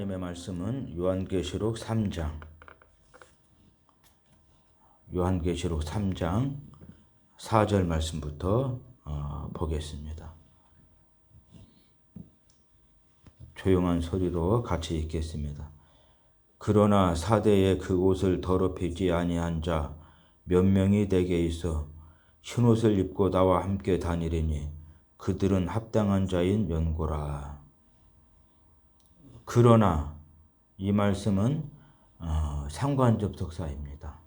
하나님의 말씀은 요한계시록 3장 4절 말씀부터 보겠습니다. 조용한 소리로 같이 읽겠습니다. 그러나 사대에 그 옷을 더럽히지 아니한 자 몇 명이 내게 있어 흰옷을 입고 나와 함께 다니리니 그들은 합당한 자인 연고라. 그러나 이 말씀은 상관접속사입니다.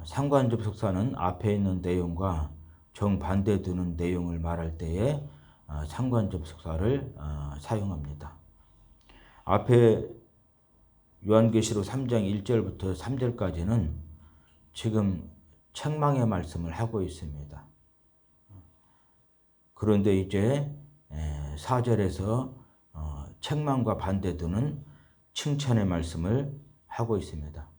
상관접속사는 앞에 있는 내용과 정반대되는 내용을 말할 때에 상관접속사를 사용합니다. 앞에 요한계시록 3장 1절부터 3절까지는 지금 책망의 말씀을 하고 있습니다. 그런데 이제 4절에서 책망과 반대되는 칭찬의 말씀을 하고 있습니다.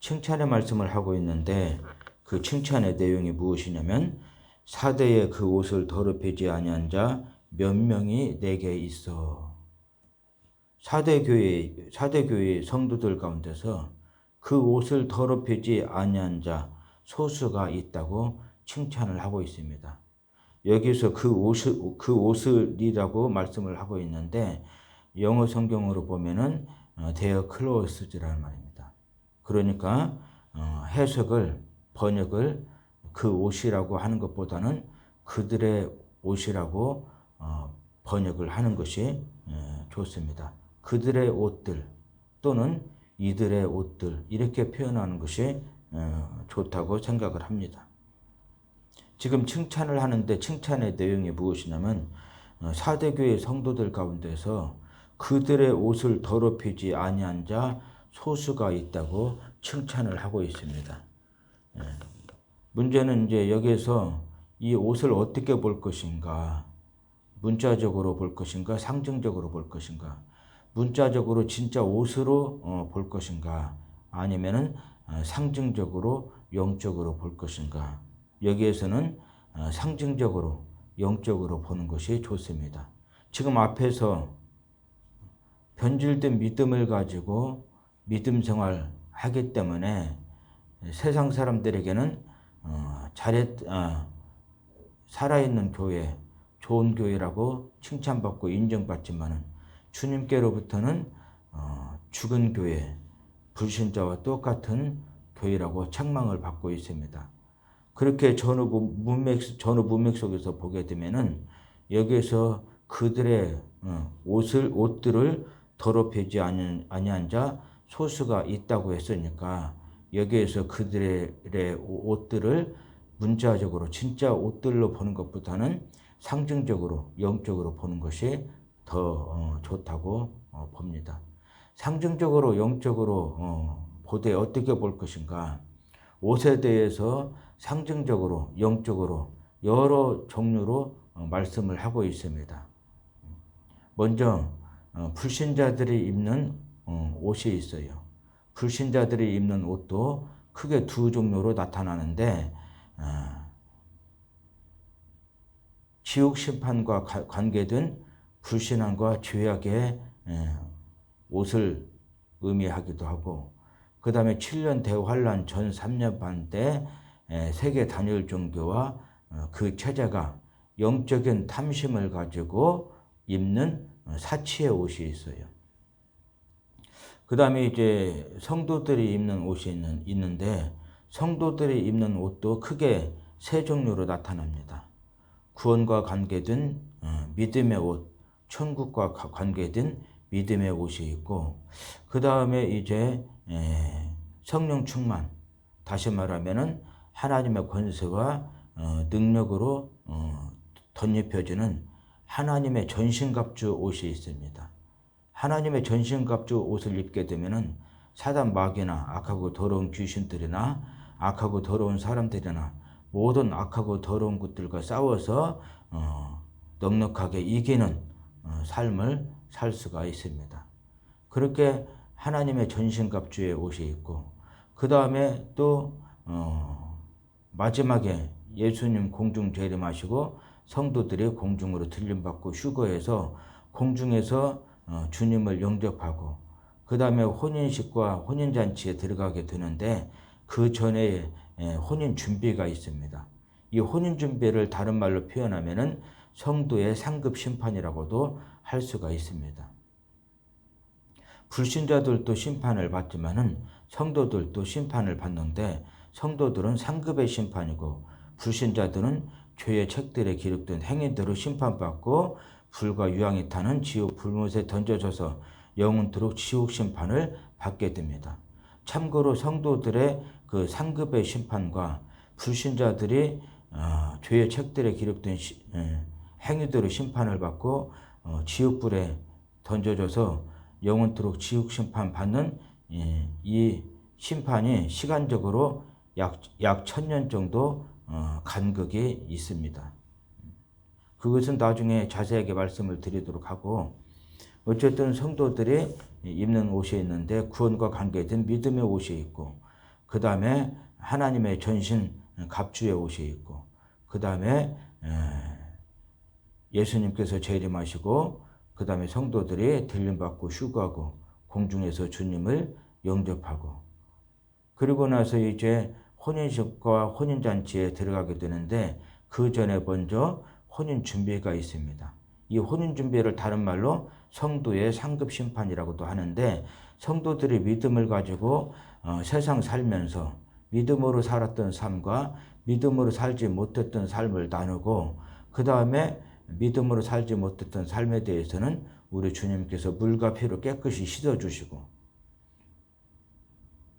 칭찬의 말씀을 하고 있는데 그 칭찬의 내용이 무엇이냐면 사대에 그 옷을 더럽히지 아니한 자 몇 명이 내게 있어. 사대교회의 성도들 가운데서 그 옷을 더럽히지 아니한 자 소수가 있다고 칭찬을 하고 있습니다. 여기서 그 옷을이라고 말씀을 하고 있는데 영어 성경으로 보면은 their clothes라는 말입니다. 그러니까 번역을 그 옷이라고 하는 것보다는 그들의 옷이라고 번역을 하는 것이 좋습니다. 그들의 옷들 또는 이들의 옷들 이렇게 표현하는 것이 좋다고 생각을 합니다. 지금 칭찬을 하는데 칭찬의 내용이 무엇이냐면 사대교회 성도들 가운데서 그들의 옷을 더럽히지 아니한 자 소수가 있다고 칭찬을 하고 있습니다. 문제는 이제 여기에서 이 옷을 어떻게 볼 것인가, 문자적으로 볼 것인가, 상징적으로 볼 것인가, 문자적으로 진짜 옷으로 볼 것인가, 아니면은 상징적으로 영적으로 볼 것인가. 여기에서는 상징적으로 영적으로 보는 것이 좋습니다. 지금 앞에서 변질된 믿음을 가지고 믿음 생활 하기 때문에 세상 사람들에게는 살아있는 교회, 좋은 교회라고 칭찬받고 인정받지만은 주님께로부터는 죽은 교회, 불신자와 똑같은 교회라고 책망을 받고 있습니다. 그렇게 전후 문맥 속에서 보게 되면은 여기에서 그들의 옷들을 더럽히지 아니한 자 소수가 있다고 했으니까 여기에서 그들의 옷들을 문자적으로 진짜 옷들로 보는 것보다는 상징적으로 영적으로 보는 것이 더 좋다고 봅니다. 상징적으로 영적으로 보되 어떻게 볼 것인가, 옷에 대해서 상징적으로 영적으로 여러 종류로 말씀을 하고 있습니다. 먼저 불신자들이 입는 옷이 있어요. 불신자들이 입는 옷도 크게 두 종류로 나타나는데 지옥 심판과 관계된 불신앙과 죄악의 옷을 의미하기도 하고, 그 다음에 7년 대환란 전 3년 반 때 세계 단일 종교와 그 체제가 영적인 탐심을 가지고 입는 사치의 옷이 있어요. 그 다음에 이제 성도들이 입는 옷이 있는데 성도들이 입는 옷도 크게 세 종류로 나타납니다. 구원과 관계된 믿음의 옷, 천국과 관계된 믿음의 옷이 있고, 그 다음에 이제 성령 충만, 다시 말하면은 하나님의 권세와 능력으로 덧입혀지는 하나님의 전신갑주 옷이 있습니다. 하나님의 전신갑주 옷을 입게 되면은 사단 마귀나 악하고 더러운 귀신들이나 악하고 더러운 사람들이나 모든 악하고 더러운 것들과 싸워서 넉넉하게 이기는 삶을 살 수가 있습니다. 그렇게 하나님의 전신갑주의 옷이 있고, 그 다음에 또 마지막에 예수님 공중 재림하시고 성도들이 공중으로 들림받고 휴거해서 공중에서 주님을 영접하고 그 다음에 혼인식과 혼인잔치에 들어가게 되는데 그 전에 혼인 준비가 있습니다. 이 혼인 준비를 다른 말로 표현하면은 성도의 상급 심판이라고도 할 수가 있습니다. 불신자들도 심판을 받지만은 성도들도 심판을 받는데 성도들은 상급의 심판이고 불신자들은 죄의 책들에 기록된 행위대로 심판받고 불과 유황이 타는 지옥 불못에 던져져서 영원토록 지옥 심판을 받게 됩니다. 참고로 성도들의 그 상급의 심판과 불신자들이 죄의 책들에 기록된 행위대로 심판을 받고 지옥불에 던져져서 영원토록 지옥 심판 받는 이 심판이 시간적으로 약 1000년 정도 간극이 있습니다. 그것은 나중에 자세하게 말씀을 드리도록 하고, 어쨌든 성도들이 입는 옷이 있는데 구원과 관계된 믿음의 옷이 있고, 그 다음에 하나님의 전신 갑주의 옷이 있고, 그 다음에 예수님께서 재림하시고, 그 다음에 성도들이 들림받고 휴거하고 공중에서 주님을 영접하고, 그리고 나서 이제 혼인식과 혼인잔치에 들어가게 되는데 그 전에 먼저 혼인 준비가 있습니다. 이 혼인 준비를 다른 말로 성도의 상급 심판이라고도 하는데, 성도들이 믿음을 가지고 세상 살면서 믿음으로 살았던 삶과 믿음으로 살지 못했던 삶을 나누고, 그 다음에 믿음으로 살지 못했던 삶에 대해서는 우리 주님께서 물과 피로 깨끗이 씻어주시고,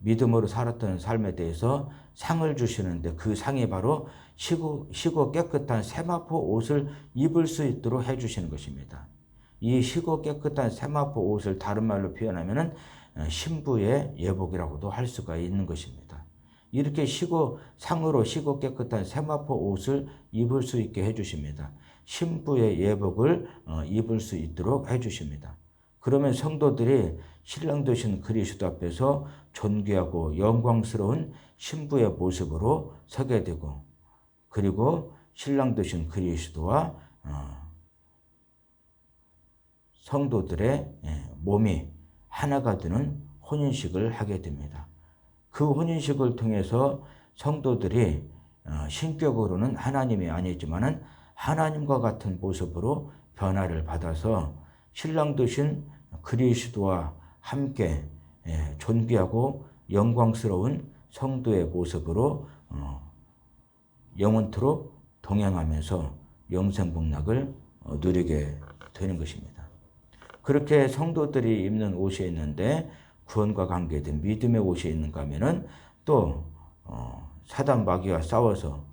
믿음으로 살았던 삶에 대해서 상을 주시는데 그 상이 바로 희고 깨끗한 세마포 옷을 입을 수 있도록 해주시는 것입니다. 이 희고 깨끗한 세마포 옷을 다른 말로 표현하면 신부의 예복이라고도 할 수가 있는 것입니다. 이렇게 상으로 희고 깨끗한 세마포 옷을 입을 수 있게 해주십니다. 신부의 예복을 입을 수 있도록 해주십니다. 그러면 성도들이 신랑 되신 그리스도 앞에서 존귀하고 영광스러운 신부의 모습으로 서게 되고, 그리고 신랑 되신 그리스도와 성도들의 몸이 하나가 되는 혼인식을 하게 됩니다. 그 혼인식을 통해서 성도들이 신격으로는 하나님이 아니지만은 하나님과 같은 모습으로 변화를 받아서 신랑 되신 그리스도와 함께 존귀하고 영광스러운 성도의 모습으로 영원토록 동행하면서 영생복락을 누리게 되는 것입니다. 그렇게 성도들이 입는 옷이 있는데 구원과 관계된 믿음의 옷이 있는가 하면은 또 사단 마귀와 싸워서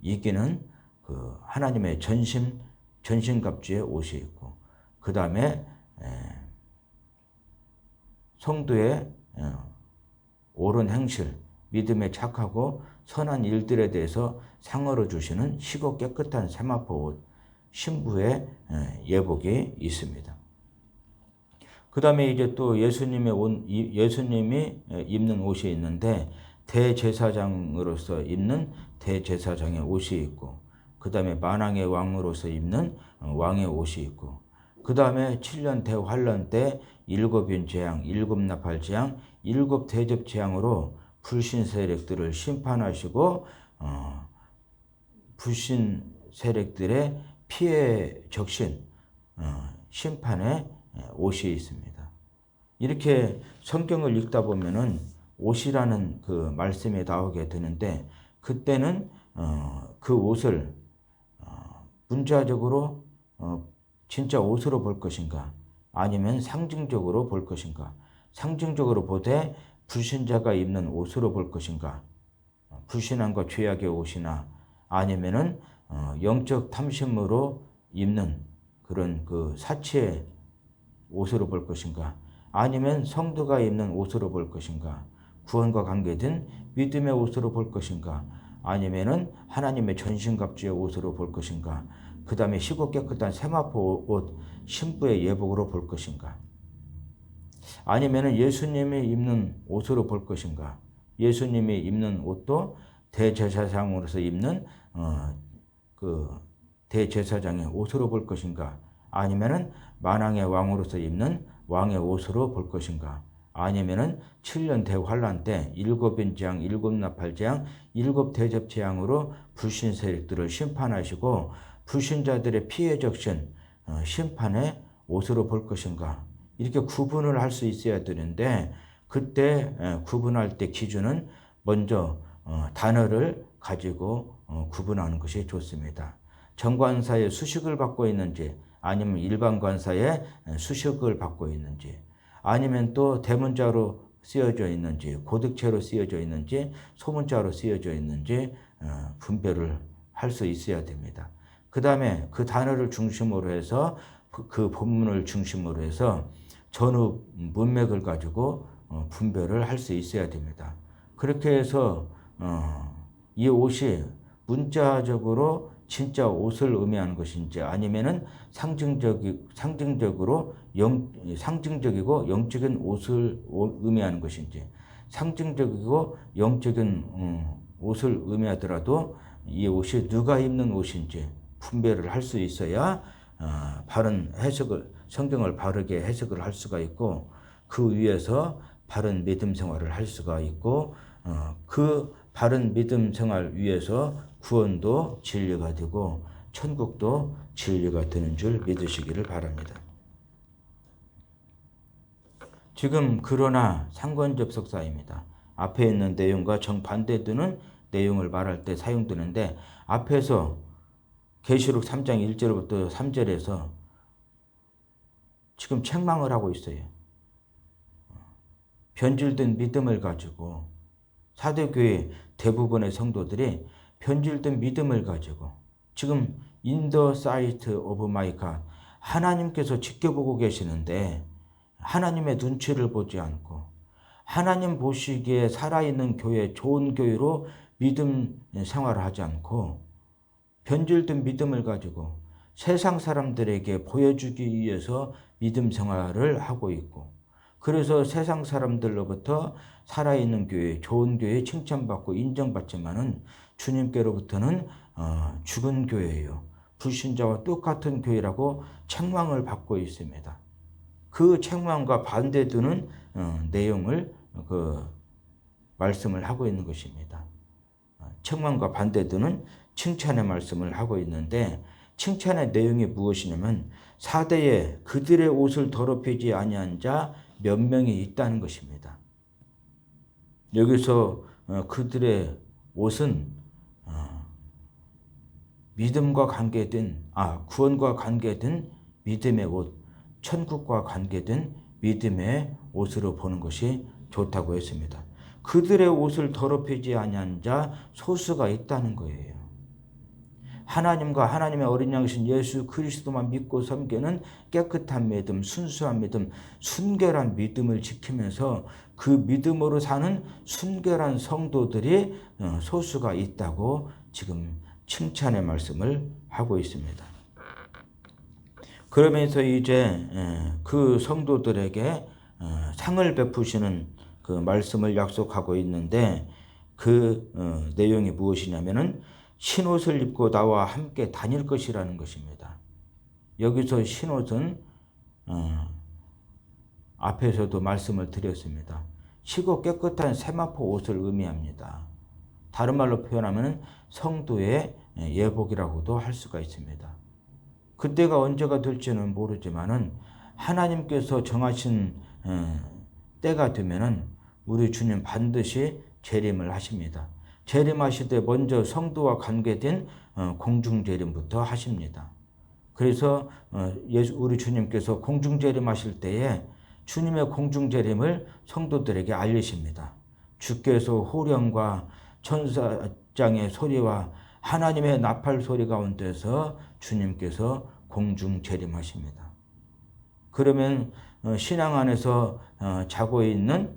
이기는 그 하나님의 전신갑주의 옷이 있고, 그 다음에 성도의 옳은 행실, 믿음에 착하고 선한 일들에 대해서 상을 주시는 희고 깨끗한 세마포 옷, 신부의 예복이 있습니다. 그 다음에 이제 또 예수님이 입는 옷이 있는데 대제사장으로서 입는 대제사장의 옷이 있고, 그 다음에 만왕의 왕으로서 입는 왕의 옷이 있고, 그 다음에 7년 대환란 때 7인 재앙, 7나팔 재앙, 7대접 재앙으로 불신 세력들을 심판하시고 불신 세력들의 피해 적신 심판의 옷이 있습니다. 이렇게 성경을 읽다 보면은 옷이라는 그 말씀이 나오게 되는데, 그때는 그 옷을 문자적으로 진짜 옷으로 볼 것인가, 아니면 상징적으로 볼 것인가, 상징적으로 보되 불신자가 입는 옷으로 볼 것인가, 불신함과 죄악의 옷이나 아니면은 영적 탐심으로 입는 그런 그 사치의 옷으로 볼 것인가, 아니면 성도가 입는 옷으로 볼 것인가, 구원과 관계된 믿음의 옷으로 볼 것인가, 아니면은 하나님의 전신갑주의 옷으로 볼 것인가, 그 다음에 희고 깨끗한 세마포 옷 신부의 예복으로 볼 것인가, 아니면은 예수님이 입는 옷으로 볼 것인가, 예수님이 입는 옷도 대제사장으로서 입는 그 대제사장의 옷으로 볼 것인가, 아니면은 만왕의 왕으로서 입는 왕의 옷으로 볼 것인가? 아니면은 7년 대환란 때 7인재앙, 7나팔재앙, 7대접재앙으로 불신 세력들을 심판하시고 불신자들의 피해 적신 심판의 옷으로 볼 것인가? 이렇게 구분을 할 수 있어야 되는데 그때 구분할 때 기준은 먼저 단어를 가지고 구분하는 것이 좋습니다. 정관사의 수식을 받고 있는지 아니면 일반 관사의 수식을 받고 있는지 아니면 또 대문자로 쓰여져 있는지 고득체로 쓰여져 있는지 소문자로 쓰여져 있는지 분별을 할 수 있어야 됩니다. 그 다음에 그 단어를 중심으로 해서 그 본문을 중심으로 해서 전후 문맥을 가지고 분별을 할 수 있어야 됩니다. 그렇게 해서 이 옷이 문자적으로 진짜 옷을 의미하는 것인지 아니면은 상징적이고 영적인 옷을 의미하는 것인지 상징적이고 영적인 옷을 의미하더라도 이 옷이 누가 입는 옷인지 분별을 할 수 있어야 바른 해석을 성경을 바르게 해석을 할 수가 있고 그 위에서 바른 믿음 생활을 할 수가 있고 그 바른 믿음 생활 위에서 구원도 진리가 되고 천국도 진리가 되는 줄 믿으시기를 바랍니다. 지금 그러나 상관접속사입니다. 앞에 있는 내용과 정반대되는 내용을 말할 때 사용되는데 앞에서 계시록 3장 1절부터 3절에서 지금 책망을 하고 있어요. 변질된 믿음을 가지고 사도교회 대부분의 성도들이 변질된 믿음을 가지고 지금 in the sight of my God 하나님께서 지켜보고 계시는데 하나님의 눈치를 보지 않고 하나님 보시기에 살아있는 교회, 좋은 교회로 믿음 생활을 하지 않고 변질된 믿음을 가지고 세상 사람들에게 보여주기 위해서 믿음 생활을 하고 있고 그래서 세상 사람들로부터 살아있는 교회, 좋은 교회 칭찬받고 인정받지만은 주님께로부터는 죽은 교회예요. 불신자와 똑같은 교회라고 책망을 받고 있습니다. 그 책망과 반대되는 내용을 말씀을 하고 있는 것입니다. 책망과 반대되는 칭찬의 말씀을 하고 있는데 칭찬의 내용이 무엇이냐면 사대에 그들의 옷을 더럽히지 아니한 자 몇 명이 있다는 것입니다. 여기서 그들의 옷은 믿음과 관계된 구원과 관계된 믿음의 옷, 천국과 관계된 믿음의 옷으로 보는 것이 좋다고 했습니다. 그들의 옷을 더럽히지 아니한 자 소수가 있다는 거예요. 하나님과 하나님의 어린 양이신 예수 그리스도만 믿고 섬기는 깨끗한 믿음, 순수한 믿음, 순결한 믿음을 지키면서 그 믿음으로 사는 순결한 성도들이 소수가 있다고 지금 칭찬의 말씀을 하고 있습니다. 그러면서 이제 그 성도들에게 상을 베푸시는 그 말씀을 약속하고 있는데 그 내용이 무엇이냐면은 신옷을 입고 나와 함께 다닐 것이라는 것입니다. 여기서 신옷은 앞에서도 말씀을 드렸습니다. 희고 깨끗한 세마포 옷을 의미합니다. 다른 말로 표현하면 성도의 예복이라고도 할 수가 있습니다. 그때가 언제가 될지는 모르지만은 하나님께서 정하신 때가 되면은 우리 주님 반드시 재림을 하십니다. 재림하실 때 먼저 성도와 관계된 공중재림부터 하십니다. 그래서 우리 주님께서 공중재림하실 때에 주님의 공중재림을 성도들에게 알리십니다. 주께서 호령과 천사장의 소리와 하나님의 나팔 소리 가운데서 주님께서 공중재림하십니다. 그러면 신앙 안에서 자고 있는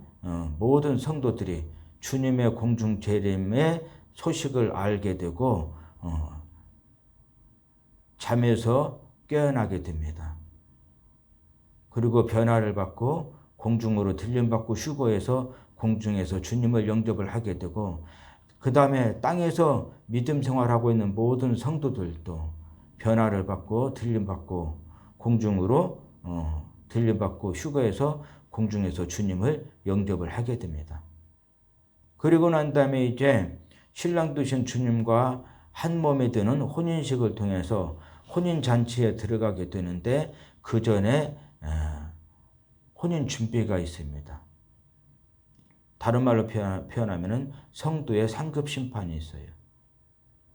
모든 성도들이 주님의 공중재림의 소식을 알게 되고 잠에서 깨어나게 됩니다. 그리고 변화를 받고 공중으로 들림받고 휴거해서 공중에서 주님을 영접을 하게 되고 그 다음에 땅에서 믿음 생활하고 있는 모든 성도들도 변화를 받고 들림받고 공중으로 들림받고 휴거해서 공중에서 주님을 영접을 하게 됩니다. 그리고 난 다음에 이제 신랑 되신 주님과 한 몸이 되는 혼인식을 통해서 혼인잔치에 들어가게 되는데 그 전에 혼인 준비가 있습니다. 다른 말로 표현하면 성도의 상급 심판이 있어요.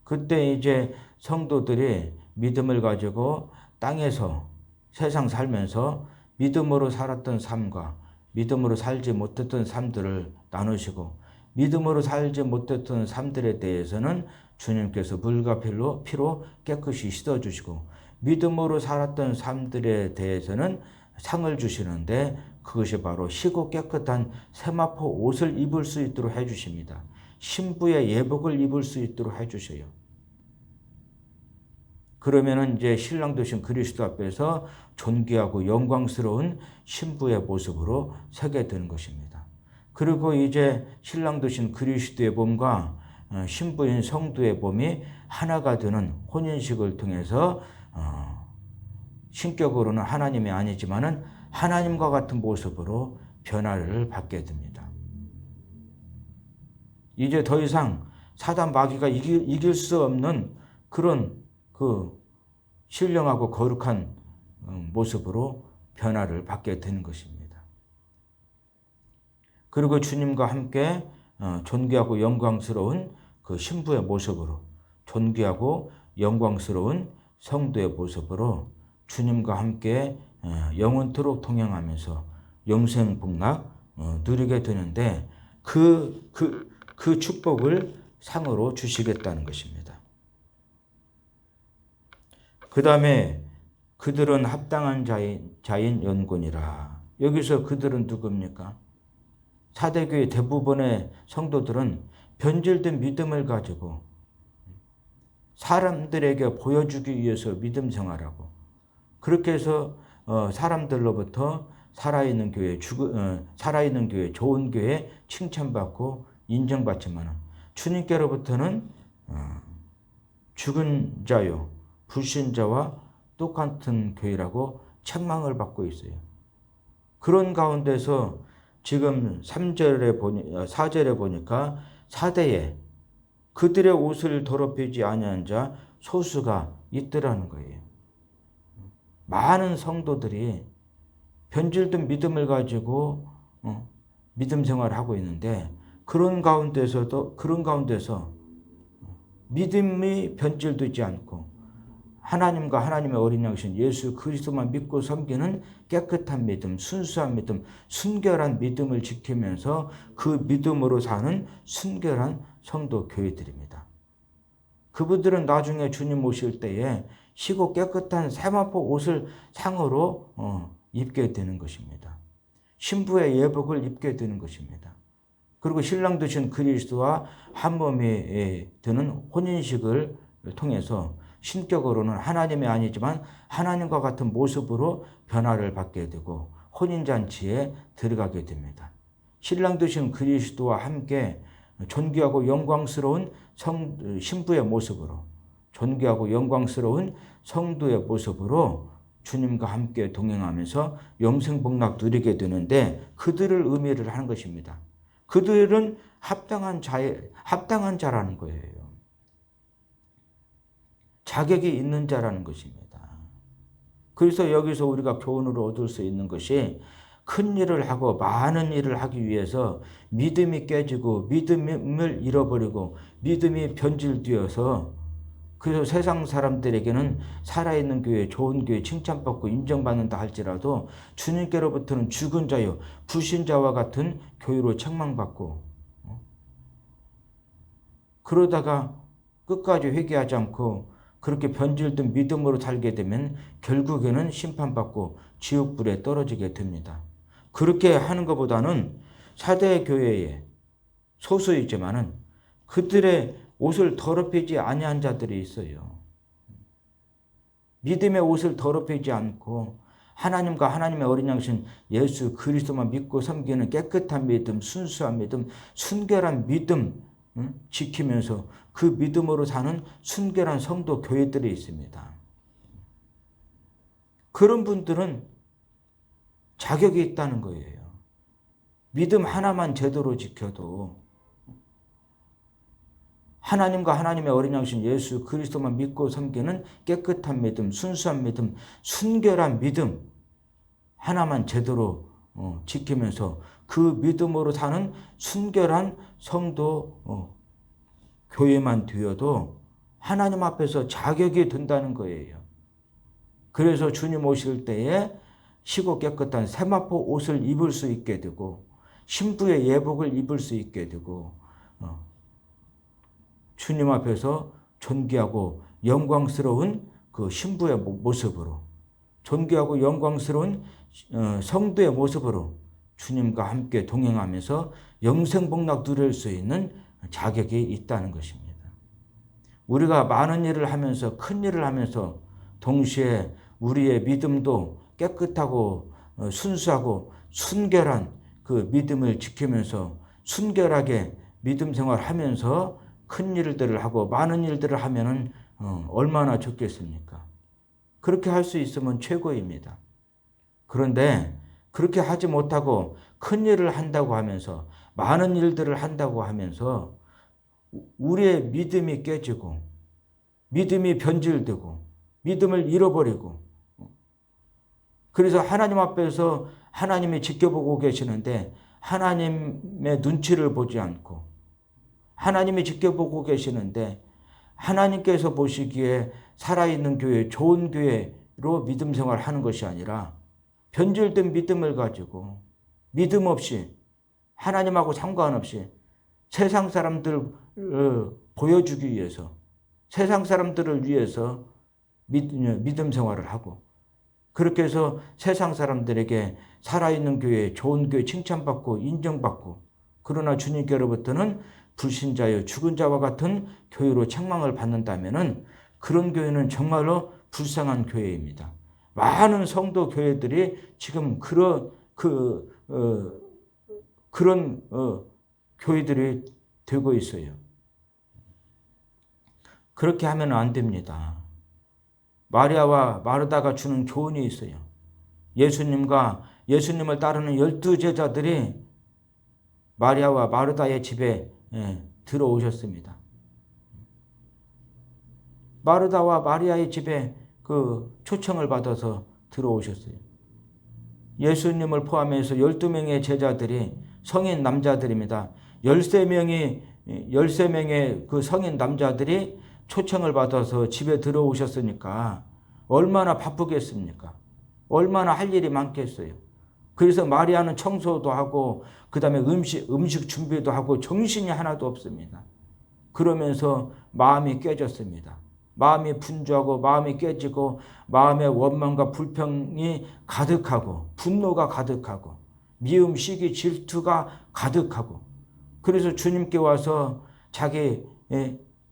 그때 이제 성도들이 믿음을 가지고 땅에서 세상 살면서 믿음으로 살았던 삶과 믿음으로 살지 못했던 삶들을 나누시고 믿음으로 살지 못했던 삶들에 대해서는 주님께서 물과 피로 깨끗이 씻어주시고 믿음으로 살았던 삶들에 대해서는 상을 주시는데 그것이 바로 희고 깨끗한 세마포 옷을 입을 수 있도록 해주십니다. 신부의 예복을 입을 수 있도록 해주셔요. 그러면은 이제 신랑 되신 그리스도 앞에서 존귀하고 영광스러운 신부의 모습으로 서게 되는 것입니다. 그리고 이제 신랑 되신 그리스도의 몸과 신부인 성도의 몸이 하나가 되는 혼인식을 통해서 신격으로는 하나님이 아니지만은 하나님과 같은 모습으로 변화를 받게 됩니다. 이제 더 이상 사단 마귀가 이길 수 없는 그런 그 신령하고 거룩한 모습으로 변화를 받게 되는 것입니다. 그리고 주님과 함께 존귀하고 영광스러운 그 신부의 모습으로 존귀하고 영광스러운 성도의 모습으로 주님과 함께 영원토록 동행하면서 영생 복락 누리게 되는데 그 축복을 상으로 주시겠다는 것입니다. 그 다음에 그들은 합당한 자인 연곤이라. 여기서 그들은 누굽니까? 사대교회 대부분의 성도들은 변질된 믿음을 가지고 사람들에게 보여주기 위해서 믿음 생활하고 그렇게 해서 사람들로부터 살아있는 교회, 좋은 교회 칭찬받고 인정받지만 주님께로부터는 죽은 자요, 불신자와 똑같은 교회라고 책망을 받고 있어요. 그런 가운데서 지금 4절에 보니까 사대에 그들의 옷을 더럽히지 아니한 자 소수가 있더라는 거예요. 많은 성도들이 변질된 믿음을 가지고 믿음 생활을 하고 있는데 그런 가운데서 믿음이 변질되지 않고 하나님과 하나님의 어린 양신 예수 그리스도만 믿고 섬기는 깨끗한 믿음, 순수한 믿음, 순결한 믿음을 지키면서 그 믿음으로 사는 순결한 성도 교회들입니다. 그분들은 나중에 주님 오실 때에 희고 깨끗한 세마포 옷을 상으로 입게 되는 것입니다. 신부의 예복을 입게 되는 것입니다. 그리고 신랑 되신 그리스도와 한 몸이 되는 혼인식을 통해서 신격으로는 하나님이 아니지만 하나님과 같은 모습으로 변화를 받게 되고 혼인잔치에 들어가게 됩니다. 신랑 되신 그리스도와 함께 존귀하고 영광스러운 신부의 모습으로 존귀하고 영광스러운 성도의 모습으로 주님과 함께 동행하면서 영생복락 누리게 되는데 그들을 의미를 하는 것입니다. 그들은 합당한 자라는 거예요. 자격이 있는 자라는 것입니다. 그래서 여기서 우리가 교훈으로 얻을 수 있는 것이 큰 일을 하고 많은 일을 하기 위해서 믿음이 깨지고 믿음을 잃어버리고 믿음이 변질되어서 그래서 세상 사람들에게는 살아있는 교회, 좋은 교회 칭찬받고 인정받는다 할지라도 주님께로부터는 죽은 자요, 불신자와 같은 교회로 책망받고 그러다가 끝까지 회개하지 않고 그렇게 변질된 믿음으로 살게 되면 결국에는 심판받고 지옥불에 떨어지게 됩니다. 그렇게 하는 것보다는 사대 교회에 소수이지만은 그들의 옷을 더럽히지 아니한 자들이 있어요. 믿음의 옷을 더럽히지 않고 하나님과 하나님의 어린 양신 예수 그리스도만 믿고 섬기는 깨끗한 믿음, 순수한 믿음, 순결한 믿음 지키면서 그 믿음으로 사는 순결한 성도 교회들이 있습니다. 그런 분들은 자격이 있다는 거예요. 믿음 하나만 제대로 지켜도 하나님과 하나님의 어린 양신 예수 그리스도만 믿고 섬기는 깨끗한 믿음, 순수한 믿음, 순결한 믿음 하나만 제대로 지키면서 그 믿음으로 사는 순결한 성도 교회만 되어도 하나님 앞에서 자격이 된다는 거예요. 그래서 주님 오실 때에 희고 깨끗한 세마포 옷을 입을 수 있게 되고 신부의 예복을 입을 수 있게 되고 주님 앞에서 존귀하고 영광스러운 그 신부의 모습으로 존귀하고 영광스러운 성도의 모습으로 주님과 함께 동행하면서 영생복락 누릴 수 있는 자격이 있다는 것입니다. 우리가 많은 일을 하면서 큰 일을 하면서 동시에 우리의 믿음도 깨끗하고 순수하고 순결한 그 믿음을 지키면서 순결하게 믿음 생활하면서 큰 일들을 하고 많은 일들을 하면은 얼마나 좋겠습니까? 그렇게 할 수 있으면 최고입니다. 그런데 그렇게 하지 못하고 큰 일을 한다고 하면서 많은 일들을 한다고 하면서 우리의 믿음이 깨지고 믿음이 변질되고 믿음을 잃어버리고 그래서 하나님 앞에서 하나님이 지켜보고 계시는데 하나님의 눈치를 보지 않고 하나님이 지켜보고 계시는데 하나님께서 보시기에 살아있는 교회, 좋은 교회로 믿음 생활하는 것이 아니라 변질된 믿음을 가지고 믿음 없이 하나님하고 상관없이 세상 사람들을 보여주기 위해서 세상 사람들을 위해서 믿음 생활을 하고 그렇게 해서 세상 사람들에게 살아있는 교회, 좋은 교회 칭찬받고 인정받고 그러나 주님께로부터는 불신자여 죽은 자와 같은 교회로 책망을 받는다면은 그런 교회는 정말로 불쌍한 교회입니다. 많은 성도 교회들이 지금 그런 교회들이 되고 있어요. 그렇게 하면 안 됩니다. 마리아와 마르다가 주는 교훈이 있어요. 예수님을 따르는 12제자들이 마리아와 마르다의 집에 들어오셨습니다. 마르다와 마리아의 집에 그 초청을 받아서 들어오셨어요. 예수님을 포함해서 12명의 제자들이 성인 남자들입니다. 13명의 그 성인 남자들이 초청을 받아서 집에 들어오셨으니까 얼마나 바쁘겠습니까? 얼마나 할 일이 많겠어요. 그래서 마리아는 청소도 하고 그 다음에 음식 준비도 하고 정신이 하나도 없습니다. 그러면서 마음이 깨졌습니다. 마음이 분주하고 마음이 깨지고 마음의 원망과 불평이 가득하고 분노가 가득하고 미움, 시기, 질투가 가득하고 그래서 주님께 와서 자기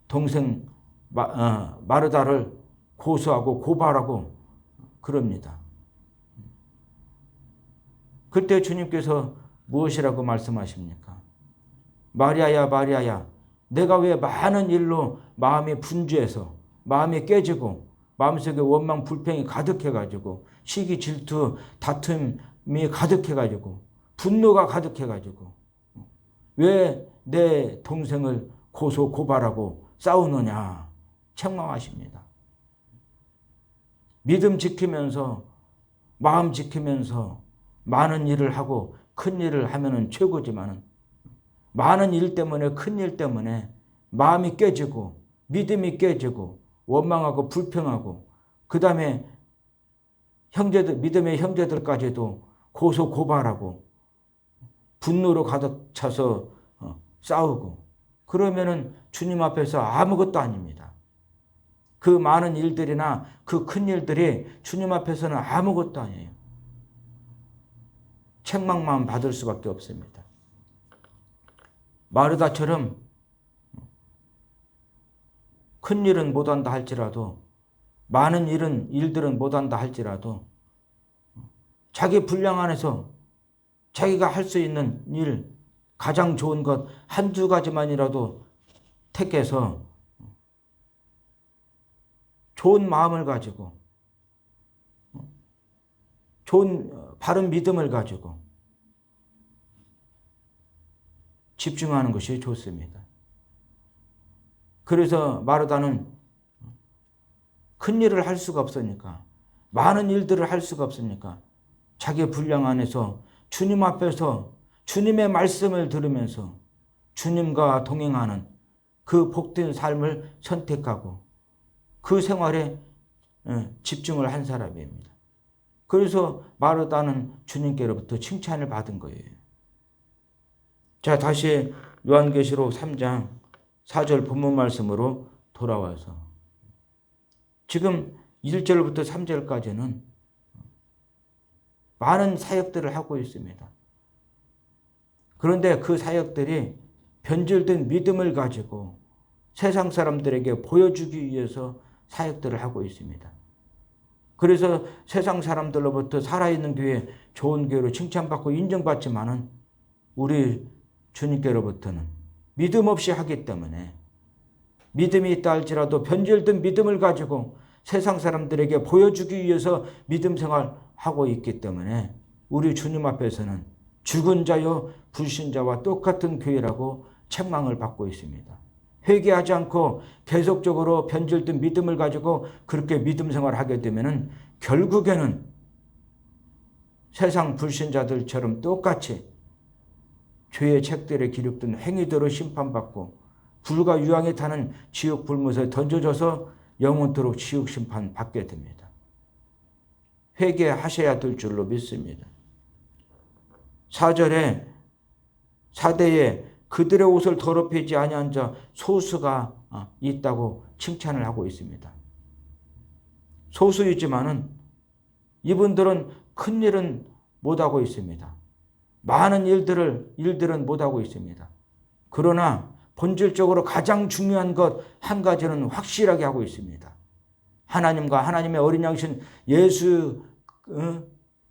동생 마르다를 고소하고 고발하고 그럽니다. 그때 주님께서 무엇이라고 말씀하십니까? 마리아야 마리아야 내가 왜 많은 일로 마음이 분주해서 마음이 깨지고 마음속에 원망 불평이 가득해가지고 시기 질투 다툼이 가득해가지고 분노가 가득해가지고 왜 내 동생을 고소 고발하고 싸우느냐 책망하십니다. 믿음 지키면서 마음 지키면서 많은 일을 하고 큰 일을 하면은 최고지만은 많은 일 때문에 큰 일 때문에 마음이 깨지고 믿음이 깨지고 원망하고 불평하고 그 다음에 믿음의 형제들까지도 고소 고발하고 분노로 가득 차서 싸우고 그러면은 주님 앞에서 아무것도 아닙니다. 그 많은 일들이나 그 큰 일들이 주님 앞에서는 아무것도 아니에요. 책망만 받을 수밖에 없습니다. 마르다처럼 큰 일은 못한다 할지라도 많은 일들은 못한다 할지라도 자기 분량 안에서 자기가 할 수 있는 일 가장 좋은 것 한두 가지만이라도 택해서 좋은 마음을 가지고 좋은 바른 믿음을 가지고 집중하는 것이 좋습니다. 그래서 마르다는 큰 일을 할 수가 없으니까, 많은 일들을 할 수가 없으니까 자기 분량 안에서 주님 앞에서 주님의 말씀을 들으면서 주님과 동행하는 그 복된 삶을 선택하고 그 생활에 집중을 한 사람입니다. 그래서 마르다는 주님께로부터 칭찬을 받은 거예요. 자, 다시 요한계시록 3장 4절 본문 말씀으로 돌아와서 지금 1절부터 3절까지는 많은 사역들을 하고 있습니다. 그런데 그 사역들이 변질된 믿음을 가지고 세상 사람들에게 보여주기 위해서 사역들을 하고 있습니다. 그래서 세상 사람들로부터 살아있는 교회, 좋은 교회로 칭찬받고 인정받지만은 우리 주님께로부터는 믿음 없이 하기 때문에 믿음이 있다 할지라도 변질된 믿음을 가지고 세상 사람들에게 보여주기 위해서 믿음 생활하고 있기 때문에 우리 주님 앞에서는 죽은 자요 불신자와 똑같은 교회라고 책망을 받고 있습니다. 회개하지 않고 계속적으로 변질된 믿음을 가지고 그렇게 믿음 생활을 하게 되면 결국에는 세상 불신자들처럼 똑같이 죄의 책들에 기록된 행위대로 심판받고 불과 유황에 타는 지옥 불못에 던져져서 영원토록 지옥 심판 받게 됩니다. 회개하셔야 될 줄로 믿습니다. 4절에 4대에 그들의 옷을 더럽히지 아니한 자 소수가 있다고 칭찬을 하고 있습니다. 소수이지만은 이분들은 큰 일은 못하고 있습니다. 많은 일들은 못하고 있습니다. 그러나 본질적으로 가장 중요한 것 한 가지는 확실하게 하고 있습니다. 하나님과 하나님의 어린 양이신 예수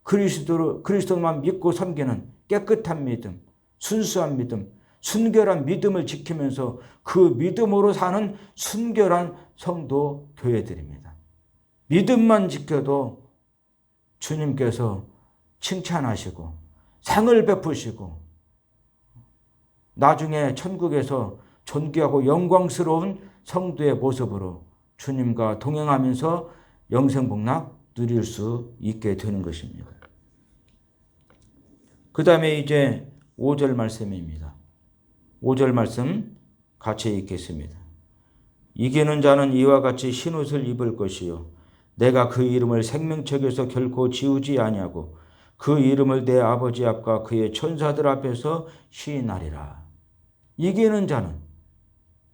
그리스도만 믿고 섬기는 깨끗한 믿음, 순수한 믿음, 순결한 믿음을 지키면서 그 믿음으로 사는 순결한 성도 교회들입니다. 믿음만 지켜도 주님께서 칭찬하시고 상을 베푸시고 나중에 천국에서 존귀하고 영광스러운 성도의 모습으로 주님과 동행하면서 영생복락 누릴 수 있게 되는 것입니다. 그 다음에 이제 5절 말씀입니다. 5절 말씀 같이 읽겠습니다. 이기는 자는 이와 같이 흰옷을 입을 것이요 내가 그 이름을 생명책에서 결코 지우지 아니하고 그 이름을 내 아버지 앞과 그의 천사들 앞에서 시인하리라. 이기는 자는,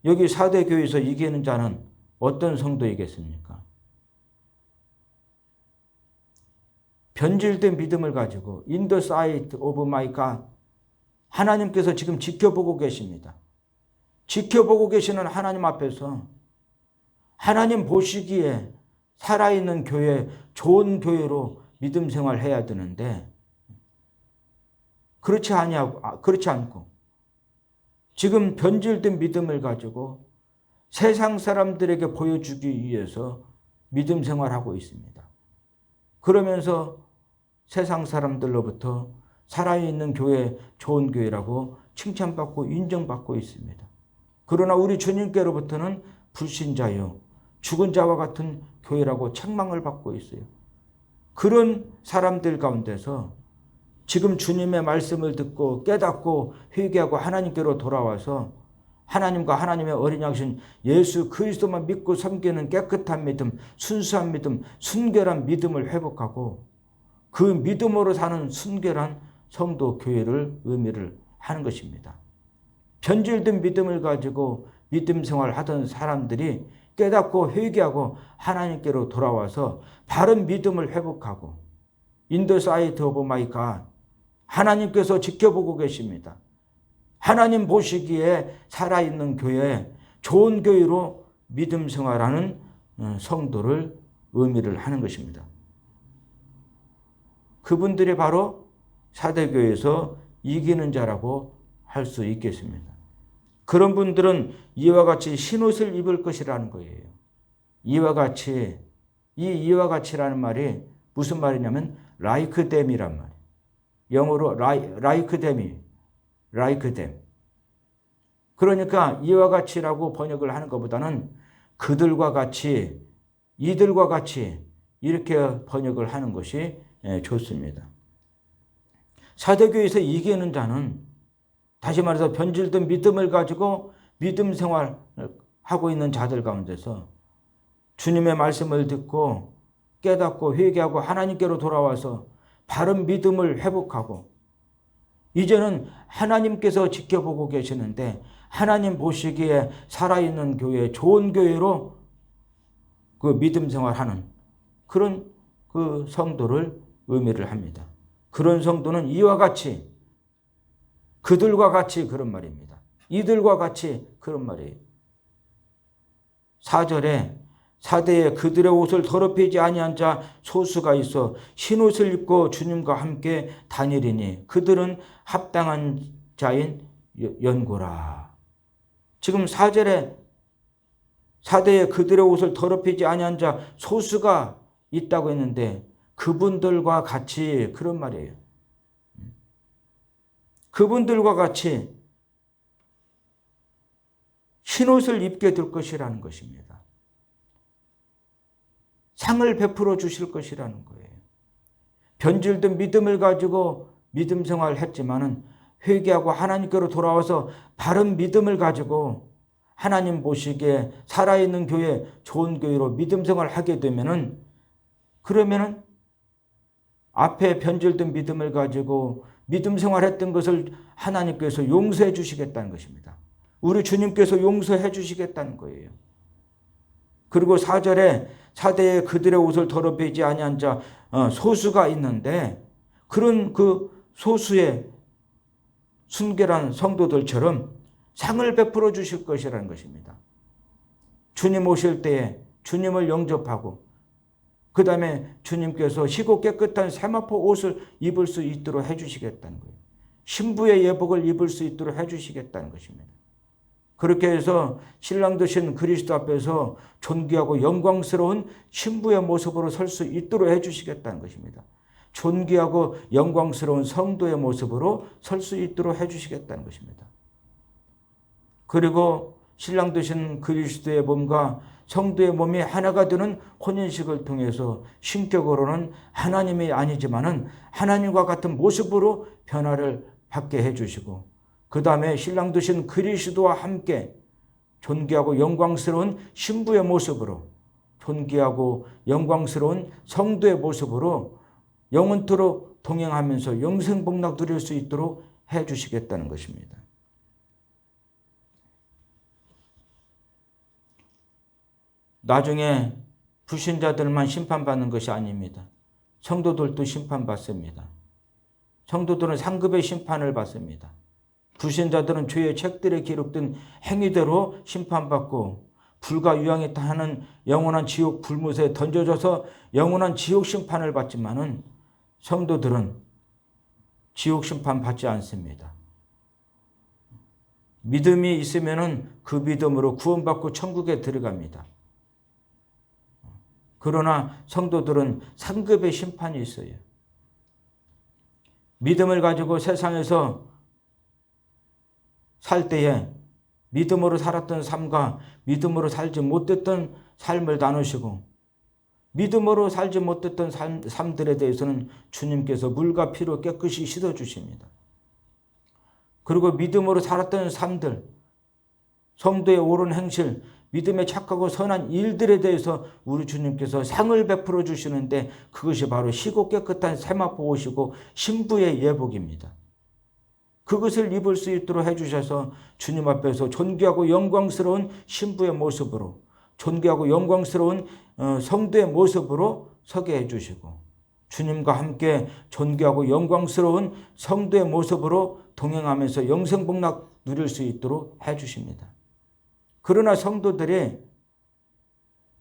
여기 4대 교회에서 이기는 자는 어떤 성도이겠습니까? 변질된 믿음을 가지고 In the sight of my God, 하나님께서 지금 지켜보고 계십니다. 지켜보고 계시는 하나님 앞에서 하나님 보시기에 살아있는 교회, 좋은 교회로 믿음 생활해야 되는데 그렇지 않고 지금 변질된 믿음을 가지고 세상 사람들에게 보여주기 위해서 믿음 생활하고 있습니다. 그러면서 세상 사람들로부터 살아있는 교회, 좋은 교회라고 칭찬받고 인정받고 있습니다. 그러나 우리 주님께로부터는 불신자요, 죽은 자와 같은 교회라고 책망을 받고 있어요. 그런 사람들 가운데서 지금 주님의 말씀을 듣고 깨닫고 회개하고 하나님께로 돌아와서 하나님과 하나님의 어린 양이신 예수 그리스도만 믿고 섬기는 깨끗한 믿음, 순수한 믿음, 순결한 믿음을 회복하고 그 믿음으로 사는 순결한 성도 교회를 의미를 하는 것입니다. 변질된 믿음을 가지고 믿음 생활하던 사람들이 깨닫고 회개하고 하나님께로 돌아와서 바른 믿음을 회복하고 In the sight of my God, 하나님께서 지켜보고 계십니다. 하나님 보시기에 살아있는 교회, 좋은 교회로 믿음 생활하는 성도를 의미를 하는 것입니다. 그분들이 바로 사대교회에서 이기는 자라고 할 수 있겠습니다. 그런 분들은 이와 같이 흰옷을 입을 것이라는 거예요. 이와 같이라는 말이 무슨 말이냐면 like them이란 말이에요. 영어로 like them. 그러니까 이와 같이라고 번역을 하는 것보다는 그들과 같이, 이들과 같이 이렇게 번역을 하는 것이 좋습니다. 사도교회에서 이기는 자는 다시 말해서 변질된 믿음을 가지고 믿음 생활하고 있는 자들 가운데서 주님의 말씀을 듣고 깨닫고 회개하고 하나님께로 돌아와서 바른 믿음을 회복하고 이제는 하나님께서 지켜보고 계시는데 하나님 보시기에 살아있는 교회, 좋은 교회로 그 믿음 생활하는 그런 그 성도를 의미를 합니다. 그런 성도는 이와 같이, 그들과 같이 그런 말입니다. 이들과 같이 그런 말이에요. 4절에 사대에 그들의 옷을 더럽히지 아니한 자 소수가 있어 흰옷을 입고 주님과 함께 다니리니 그들은 합당한 자인 연고라. 지금 4절에 사대에 그들의 옷을 더럽히지 아니한 자 소수가 있다고 했는데 그분들과 같이 그런 말이에요. 그분들과 같이 흰옷을 입게 될 것이라는 것입니다. 상을 베풀어 주실 것이라는 거예요. 변질된 믿음을 가지고 믿음 생활을 했지만은 회개하고 하나님께로 돌아와서 바른 믿음을 가지고 하나님 보시기에 살아있는 교회, 좋은 교회로 믿음 생활을 하게 되면은 그러면은 앞에 변질된 믿음을 가지고 믿음 생활했던 것을 하나님께서 용서해 주시겠다는 것입니다. 우리 주님께서 용서해 주시겠다는 거예요. 그리고 4절에 사대에 그들의 옷을 더럽히지 아니한 자 소수가 있는데 그런 그 소수의 순결한 성도들처럼 상을 베풀어 주실 것이라는 것입니다. 주님 오실 때에 주님을 영접하고 그 다음에 주님께서 희고 깨끗한 세마포 옷을 입을 수 있도록 해주시겠다는 거예요. 신부의 예복을 입을 수 있도록 해주시겠다는 것입니다. 그렇게 해서 신랑 되신 그리스도 앞에서 존귀하고 영광스러운 신부의 모습으로 설 수 있도록 해주시겠다는 것입니다. 존귀하고 영광스러운 성도의 모습으로 설 수 있도록 해주시겠다는 것입니다. 그리고 신랑 되신 그리스도의 몸과 성도의 몸이 하나가 되는 혼인식을 통해서 신격으로는 하나님이 아니지만은 하나님과 같은 모습으로 변화를 받게 해주시고 그 다음에 신랑 되신 그리스도와 함께 존귀하고 영광스러운 신부의 모습으로 존귀하고 영광스러운 성도의 모습으로 영원토록 동행하면서 영생복락 누릴 수 있도록 해주시겠다는 것입니다. 나중에 불신자들만 심판받는 것이 아닙니다. 성도들도 심판받습니다. 성도들은 상급의 심판을 받습니다. 불신자들은 죄의 책들에 기록된 행위대로 심판받고 불과 유황이 타는 영원한 지옥 불못에 던져져서 영원한 지옥 심판을 받지만은 성도들은 지옥 심판 받지 않습니다. 믿음이 있으면은 그 믿음으로 구원받고 천국에 들어갑니다. 그러나 성도들은 상급의 심판이 있어요. 믿음을 가지고 세상에서 살 때에 믿음으로 살았던 삶과 믿음으로 살지 못했던 삶을 나누시고 믿음으로 살지 못했던 삶들에 대해서는 주님께서 물과 피로 깨끗이 씻어주십니다. 그리고 믿음으로 살았던 삶들, 성도의 옳은 행실, 믿음에 착하고 선한 일들에 대해서 우리 주님께서 상을 베풀어 주시는데 그것이 바로 희고 깨끗한 세마포 옷이고 신부의 예복입니다. 그것을 입을 수 있도록 해주셔서 주님 앞에서 존귀하고 영광스러운 신부의 모습으로 존귀하고 영광스러운 성도의 모습으로 서게 해주시고 주님과 함께 존귀하고 영광스러운 성도의 모습으로 동행하면서 영생복락 누릴 수 있도록 해주십니다. 그러나 성도들이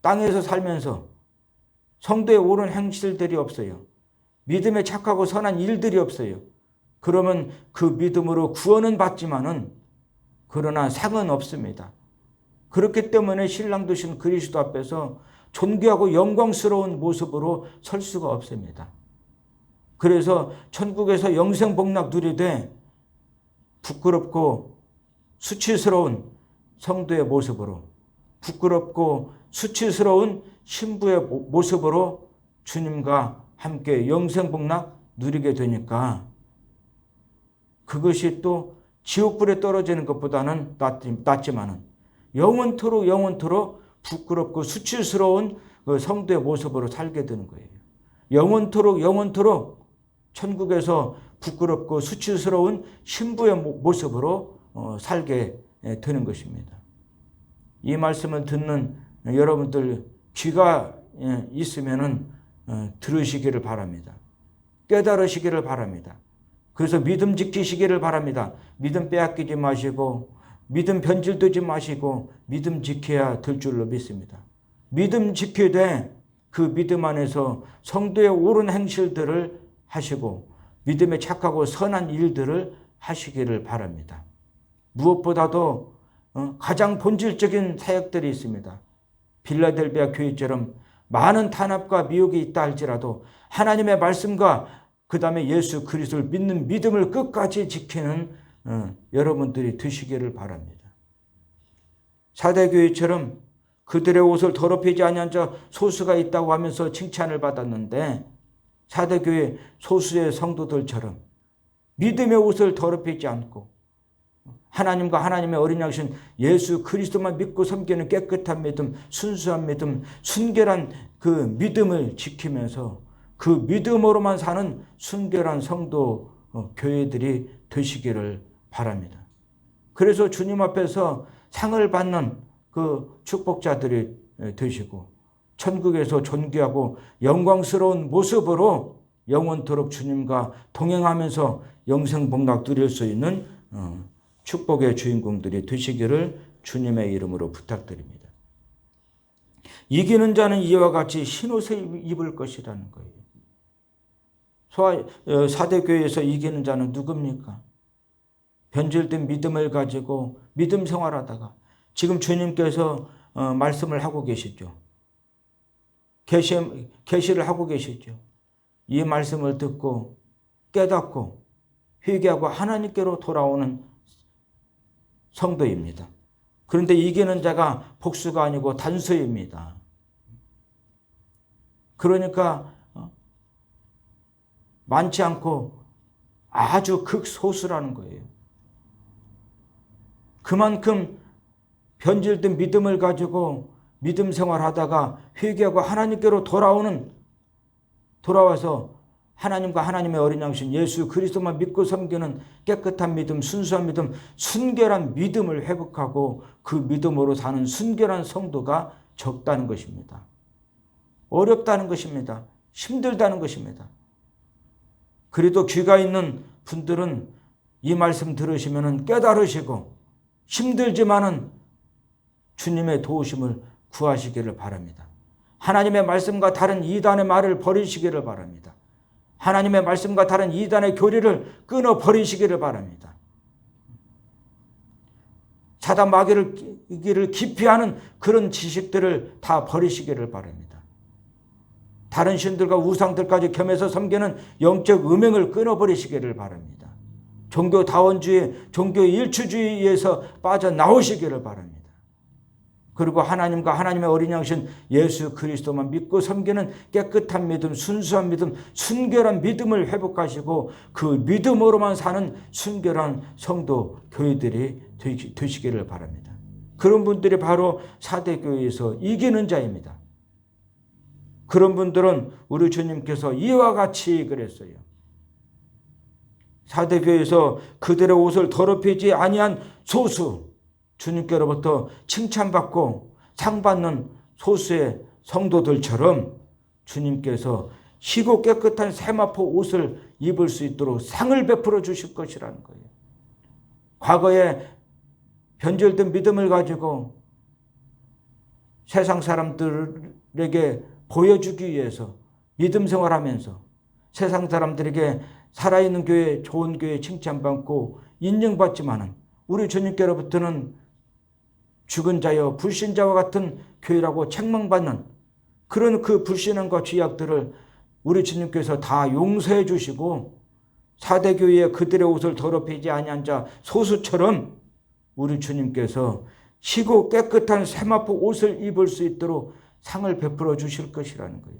땅에서 살면서 성도의 옳은 행실들이 없어요. 믿음에 착하고 선한 일들이 없어요. 그러면 그 믿음으로 구원은 받지만은 그러나 상은 없습니다. 그렇기 때문에 신랑 되신 그리스도 앞에서 존귀하고 영광스러운 모습으로 설 수가 없습니다. 그래서 천국에서 영생 복락 누리되 부끄럽고 수치스러운 성도의 모습으로, 부끄럽고 수치스러운 신부의 모습으로 주님과 함께 영생 복락 누리게 되니까 그것이 또 지옥불에 떨어지는 것보다는 낫지만은 영원토록 부끄럽고 수치스러운 그 성도의 모습으로 살게 되는 거예요. 영원토록 천국에서 부끄럽고 수치스러운 신부의 모습으로 살게 되는 것입니다. 이 말씀을 듣는 여러분들 귀가 있으면은 들으시기를 바랍니다. 깨달으시기를 바랍니다. 그래서 믿음 지키시기를 바랍니다. 믿음 빼앗기지 마시고 믿음 변질되지 마시고 믿음 지켜야 될 줄로 믿습니다. 믿음 지키되 그 믿음 안에서 성도의 옳은 행실들을 하시고 믿음에 착하고 선한 일들을 하시기를 바랍니다. 무엇보다도 가장 본질적인 사역들이 있습니다. 빌라델비아 교회처럼 많은 탄압과 미혹이 있다 할지라도 하나님의 말씀과 그 다음에 예수 그리스도를 믿는 믿음을 끝까지 지키는 여러분들이 되시기를 바랍니다. 사대교회처럼 그들의 옷을 더럽히지 아니한 자 소수가 있다고 하면서 칭찬을 받았는데 사대교회 소수의 성도들처럼 믿음의 옷을 더럽히지 않고 하나님과 하나님의 어린 양신 예수 그리스도만 믿고 섬기는 깨끗한 믿음, 순수한 믿음, 순결한 그 믿음을 지키면서 그 믿음으로만 사는 순결한 성도 교회들이 되시기를 바랍니다. 그래서 주님 앞에서 상을 받는 그 축복자들이 되시고 천국에서 존귀하고 영광스러운 모습으로 영원토록 주님과 동행하면서 영생 복락 누릴 수 있는 축복의 주인공들이 되시기를 주님의 이름으로 부탁드립니다. 이기는 자는 이와 같이 흰옷을 입을 것이라는 거예요. 사대교회에서 이기는 자는 누굽니까? 변질된 믿음을 가지고 믿음 생활하다가 지금 주님께서 말씀을 하고 계시죠. 계시를 하고 계시죠. 이 말씀을 듣고 깨닫고 회개하고 하나님께로 돌아오는 성도입니다. 그런데 이기는 자가 복수가 아니고 단수입니다. 그러니까 많지 않고 아주 극소수라는 거예요. 그만큼 변질된 믿음을 가지고 믿음 생활하다가 회개하고 하나님께로 돌아와서 하나님과 하나님의 어린 양신 예수 그리스도만 믿고 섬기는 깨끗한 믿음, 순수한 믿음, 순결한 믿음을 회복하고 그 믿음으로 사는 순결한 성도가 적다는 것입니다. 어렵다는 것입니다. 힘들다는 것입니다. 그래도 귀가 있는 분들은 이 말씀 들으시면 깨달으시고 힘들지만은 주님의 도우심을 구하시기를 바랍니다. 하나님의 말씀과 다른 이단의 말을 버리시기를 바랍니다. 하나님의 말씀과 다른 이단의 교리를 끊어버리시기를 바랍니다. 사단 마귀를 기피하는 그런 지식들을 다 버리시기를 바랍니다. 다른 신들과 우상들까지 겸해서 섬기는 영적 음행을 끊어버리시기를 바랍니다. 종교다원주의, 종교일치주의에서 빠져나오시기를 바랍니다. 그리고 하나님과 하나님의 어린 양신 예수 그리스도만 믿고 섬기는 깨끗한 믿음, 순수한 믿음, 순결한 믿음을 회복하시고 그 믿음으로만 사는 순결한 성도 교회들이 되시기를 바랍니다. 그런 분들이 바로 사대교회에서 이기는 자입니다. 그런 분들은 우리 주님께서 이와 같이 그랬어요. 사대교회에서 그들의 옷을 더럽히지 아니한 소수, 주님께로부터 칭찬받고 상받는 소수의 성도들처럼 주님께서 희고 깨끗한 세마포 옷을 입을 수 있도록 상을 베풀어 주실 것이라는 거예요. 과거에 변질된 믿음을 가지고 세상 사람들에게 보여주기 위해서 믿음 생활하면서 세상 사람들에게 살아있는 교회, 좋은 교회 칭찬받고 인정받지만은 우리 주님께로부터는 죽은 자여 불신자와 같은 교회라고 책망받는 그런 그 불신앙과 죄악들을 우리 주님께서 다 용서해 주시고 사대교회에 그들의 옷을 더럽히지 아니한 자 소수처럼 우리 주님께서 희고 깨끗한 세마포 옷을 입을 수 있도록 상을 베풀어 주실 것이라는 거예요.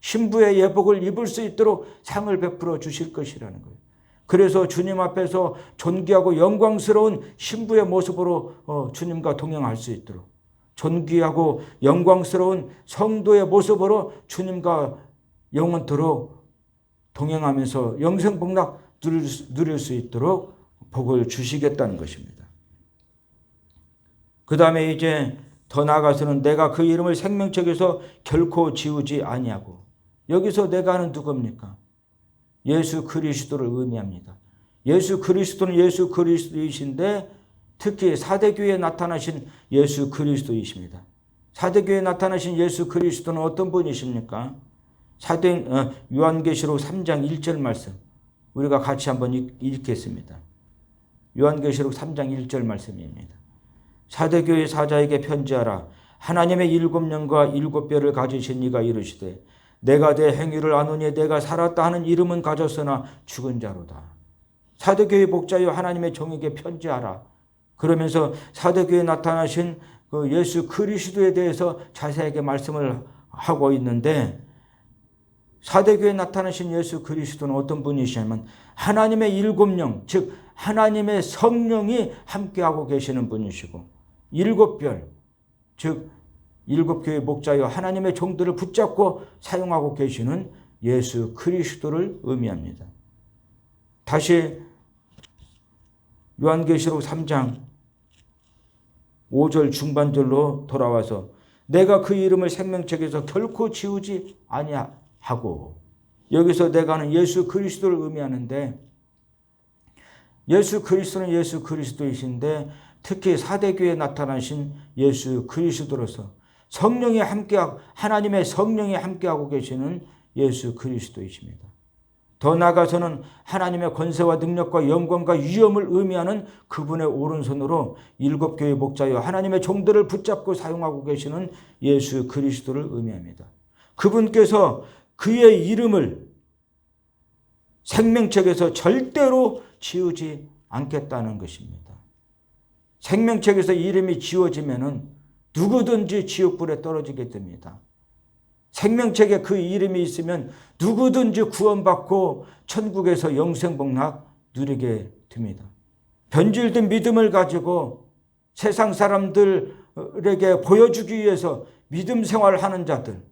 신부의 예복을 입을 수 있도록 상을 베풀어 주실 것이라는 거예요. 그래서 주님 앞에서 존귀하고 영광스러운 신부의 모습으로 주님과 동행할 수 있도록, 존귀하고 영광스러운 성도의 모습으로 주님과 영원토록 동행하면서 영생복락 누릴 수 있도록 복을 주시겠다는 것입니다. 그 다음에 이제 더 나아가서는 내가 그 이름을 생명책에서 결코 지우지 아니하고, 여기서 내가는 누굽니까? 예수 그리스도를 의미합니다. 예수 그리스도는 예수 그리스도이신데 특히 사대교회에 나타나신 예수 그리스도이십니다. 사대교회에 나타나신 예수 그리스도는 어떤 분이십니까? 요한계시록 3장 1절 말씀 우리가 같이 한번 읽겠습니다. 요한계시록 3장 1절 말씀입니다. 사대교회 사자에게 편지하라. 하나님의 7영과 7뼈를 가지신 이가 이르시되 내가 내 행위를 아노니 내가 살았다 하는 이름은 가졌으나 죽은 자로다. 사대교회 목자여 하나님의 종에게 편지하라. 그러면서 사대교회에 나타나신 그 예수 그리스도에 대해서 자세하게 말씀을 하고 있는데, 사대교회에 나타나신 예수 그리스도는 어떤 분이시냐면 하나님의 7영, 즉 하나님의 성령이 함께하고 계시는 분이시고, 7별, 즉 7교회 목자여 하나님의 종들을 붙잡고 사용하고 계시는 예수 그리스도를 의미합니다. 다시 요한계시록 3장 5절 중반절로 돌아와서 내가 그 이름을 생명책에서 결코 지우지 아니하고, 여기서 내가는 예수 그리스도를 의미하는데, 예수 그리스도는 예수 그리스도이신데 특히 사대교회에 나타나신 예수 그리스도로서 성령이 함께하고, 하나님의 성령이 함께하고 계시는 예수 그리스도이십니다. 더 나아가서는 하나님의 권세와 능력과 영광과 위엄을 의미하는 그분의 오른손으로 7교회 목자여 하나님의 종들을 붙잡고 사용하고 계시는 예수 그리스도를 의미합니다. 그분께서 그의 이름을 생명책에서 절대로 지우지 않겠다는 것입니다. 생명책에서 이름이 지워지면은 누구든지 지옥불에 떨어지게 됩니다. 생명책에 그 이름이 있으면 누구든지 구원받고 천국에서 영생복락 누리게 됩니다. 변질된 믿음을 가지고 세상 사람들에게 보여주기 위해서 믿음 생활하는 자들,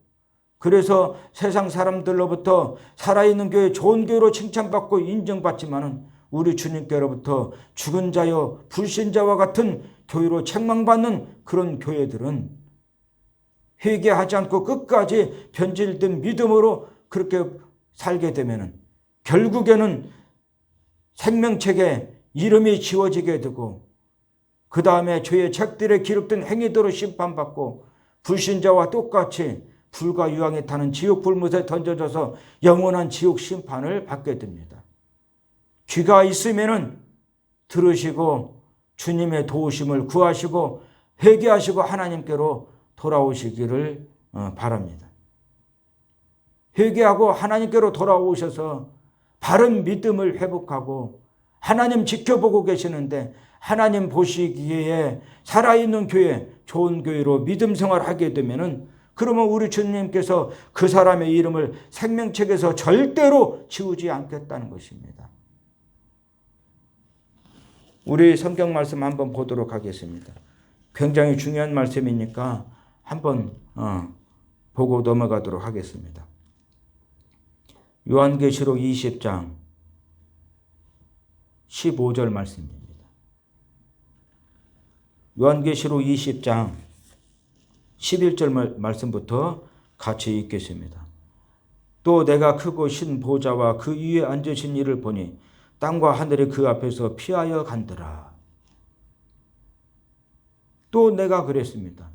그래서 세상 사람들로부터 살아있는 교회, 좋은 교회로 칭찬받고 인정받지만은 우리 주님께로부터 죽은 자여 불신자와 같은 교회로 책망받는 그런 교회들은 회개하지 않고 끝까지 변질된 믿음으로 그렇게 살게 되면 결국에는 생명책에 이름이 지워지게 되고, 그 다음에 죄의 책들에 기록된 행위대로 심판받고 불신자와 똑같이 불과 유황에 타는 지옥 불못에 던져져서 영원한 지옥 심판을 받게 됩니다. 귀가 있으면은 들으시고 주님의 도우심을 구하시고 회개하시고 하나님께로 돌아오시기를 바랍니다. 회개하고 하나님께로 돌아오셔서 바른 믿음을 회복하고, 하나님 지켜보고 계시는데 하나님 보시기에 살아있는 교회, 좋은 교회로 믿음 생활하게 되면은, 그러면 우리 주님께서 그 사람의 이름을 생명책에서 절대로 지우지 않겠다는 것입니다. 우리 성경 말씀 한번 보도록 하겠습니다. 굉장히 중요한 말씀이니까 한번 보고 넘어가도록 하겠습니다. 요한계시록 20장 15절 말씀입니다. 요한계시록 20장 11절 말씀부터 같이 읽겠습니다. 또 내가 크고 신 보좌와 그 위에 앉으신 이를 보니 땅과 하늘이 그 앞에서 피하여 간더라. 또 내가 그랬습니다.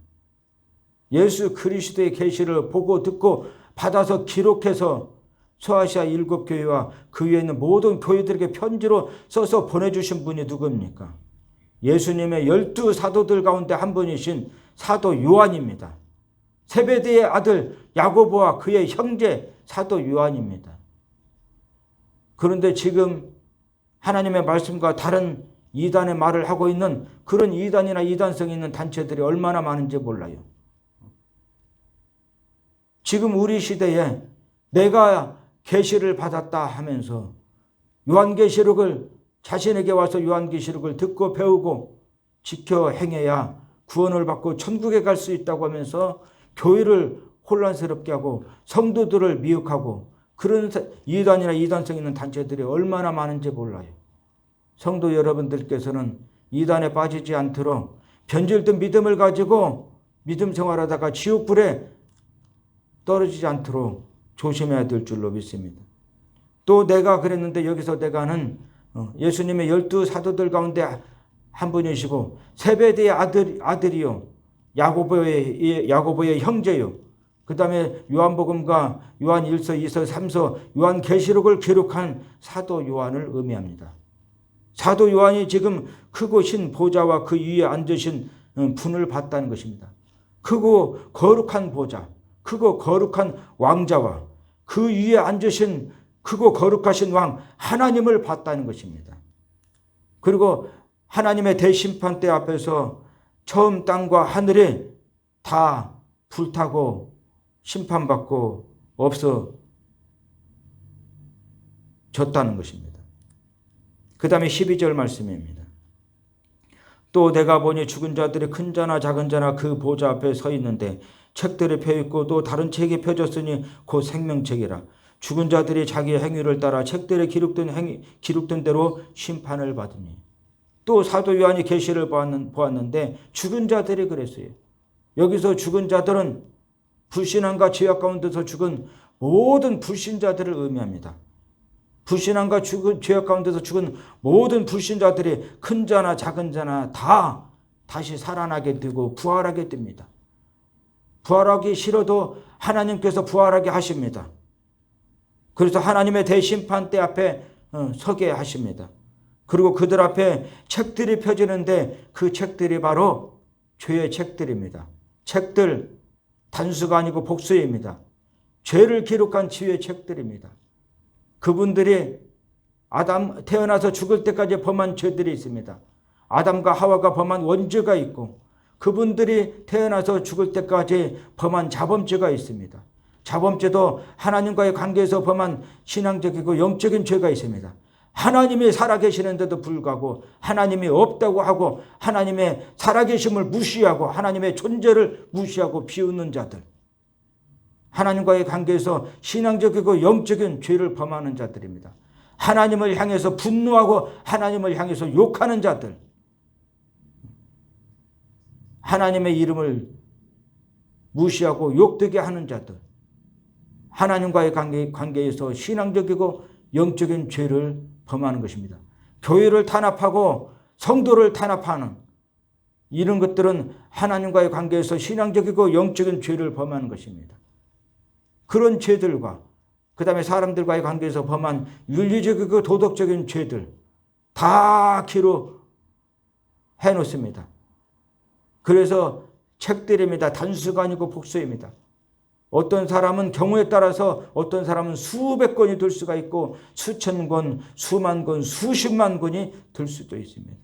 예수 그리스도의 계시를 보고 듣고 받아서 기록해서 소아시아 7교회와 그 위에 있는 모든 교회들에게 편지로 써서 보내주신 분이 누굽니까? 예수님의 12사도들 가운데 한 분이신 사도 요한입니다. 세베대의 아들 야고보와 그의 형제 사도 요한입니다. 그런데 지금 하나님의 말씀과 다른 이단의 말을 하고 있는 그런 이단이나 이단성 있는 단체들이 얼마나 많은지 몰라요. 지금 우리 시대에 내가 계시를 받았다 하면서 요한계시록을 자신에게 와서 요한계시록을 듣고 배우고 지켜 행해야 구원을 받고 천국에 갈 수 있다고 하면서 교회를 혼란스럽게 하고 성도들을 미혹하고 그런 이단이나 이단성 있는 단체들이 얼마나 많은지 몰라요. 성도 여러분들께서는 이단에 빠지지 않도록 변질된 믿음을 가지고 믿음 생활하다가 지옥불에 떨어지지 않도록 조심해야 될 줄로 믿습니다. 또 내가 그랬는데 여기서 내가는 예수님의 12 사도들 가운데 한 분이시고 세베대의 아들이요 야고보의 형제요. 그 다음에 요한복음과 요한 1서 2서 3서 요한계시록을 기록한 사도 요한을 의미합니다. 사도 요한이 지금 크고 신 보좌와 그 위에 앉으신 분을 봤다는 것입니다. 크고 거룩한 보좌, 크고 거룩한 왕자와 그 위에 앉으신 크고 거룩하신 왕 하나님을 봤다는 것입니다. 그리고 하나님의 대심판대 앞에서 처음 땅과 하늘이 다 불타고 심판받고 없어졌다는 것입니다. 그 다음에 12절 말씀입니다. 또 내가 보니 죽은 자들이 큰 자나 작은 자나 그 보좌 앞에 서 있는데 책들이 펴있고 또 다른 책이 펴졌으니 곧 생명책이라. 죽은 자들이 자기의 행위를 따라 책들에 기록된 대로 심판을 받으니. 또 사도 요한이 계시를 보았는데 죽은 자들이 그랬어요. 여기서 죽은 자들은 불신앙과 죄악 가운데서 죽은 모든 불신자들을 의미합니다. 불신앙과 죄악 가운데서 죽은 모든 불신자들이 큰 자나 작은 자나 다 다시 살아나게 되고 부활하게 됩니다. 부활하기 싫어도 하나님께서 부활하게 하십니다. 그래서 하나님의 대심판대 앞에 서게 하십니다. 그리고 그들 앞에 책들이 펴지는데 그 책들이 바로 죄의 책들입니다. 책들 단수가 아니고 복수입니다. 죄를 기록한 지혜의 책들입니다. 그분들이 아담 태어나서 죽을 때까지 범한 죄들이 있습니다. 아담과 하와가 범한 원죄가 있고 그분들이 태어나서 죽을 때까지 범한 자범죄가 있습니다. 자범죄도 하나님과의 관계에서 범한 신앙적이고 영적인 죄가 있습니다. 하나님이 살아계시는데도 불구하고 하나님이 없다고 하고 하나님의 살아계심을 무시하고 하나님의 존재를 무시하고 비웃는 자들, 하나님과의 관계에서 신앙적이고 영적인 죄를 범하는 자들입니다. 하나님을 향해서 분노하고 하나님을 향해서 욕하는 자들, 하나님의 이름을 무시하고 욕되게 하는 자들, 하나님과의 관계에서 신앙적이고 영적인 죄를 범하는 것입니다. 교회를 탄압하고 성도를 탄압하는 이런 것들은 하나님과의 관계에서 신앙적이고 영적인 죄를 범하는 것입니다. 그런 죄들과 그 다음에 사람들과의 관계에서 범한 윤리적이고 도덕적인 죄들 다 기록해 놓습니다. 그래서 책들입니다. 단수가 아니고 복수입니다. 어떤 사람은 경우에 따라서 어떤 사람은 수백 권이 될 수가 있고 수천 권, 수만 권, 수십만 권이 될 수도 있습니다.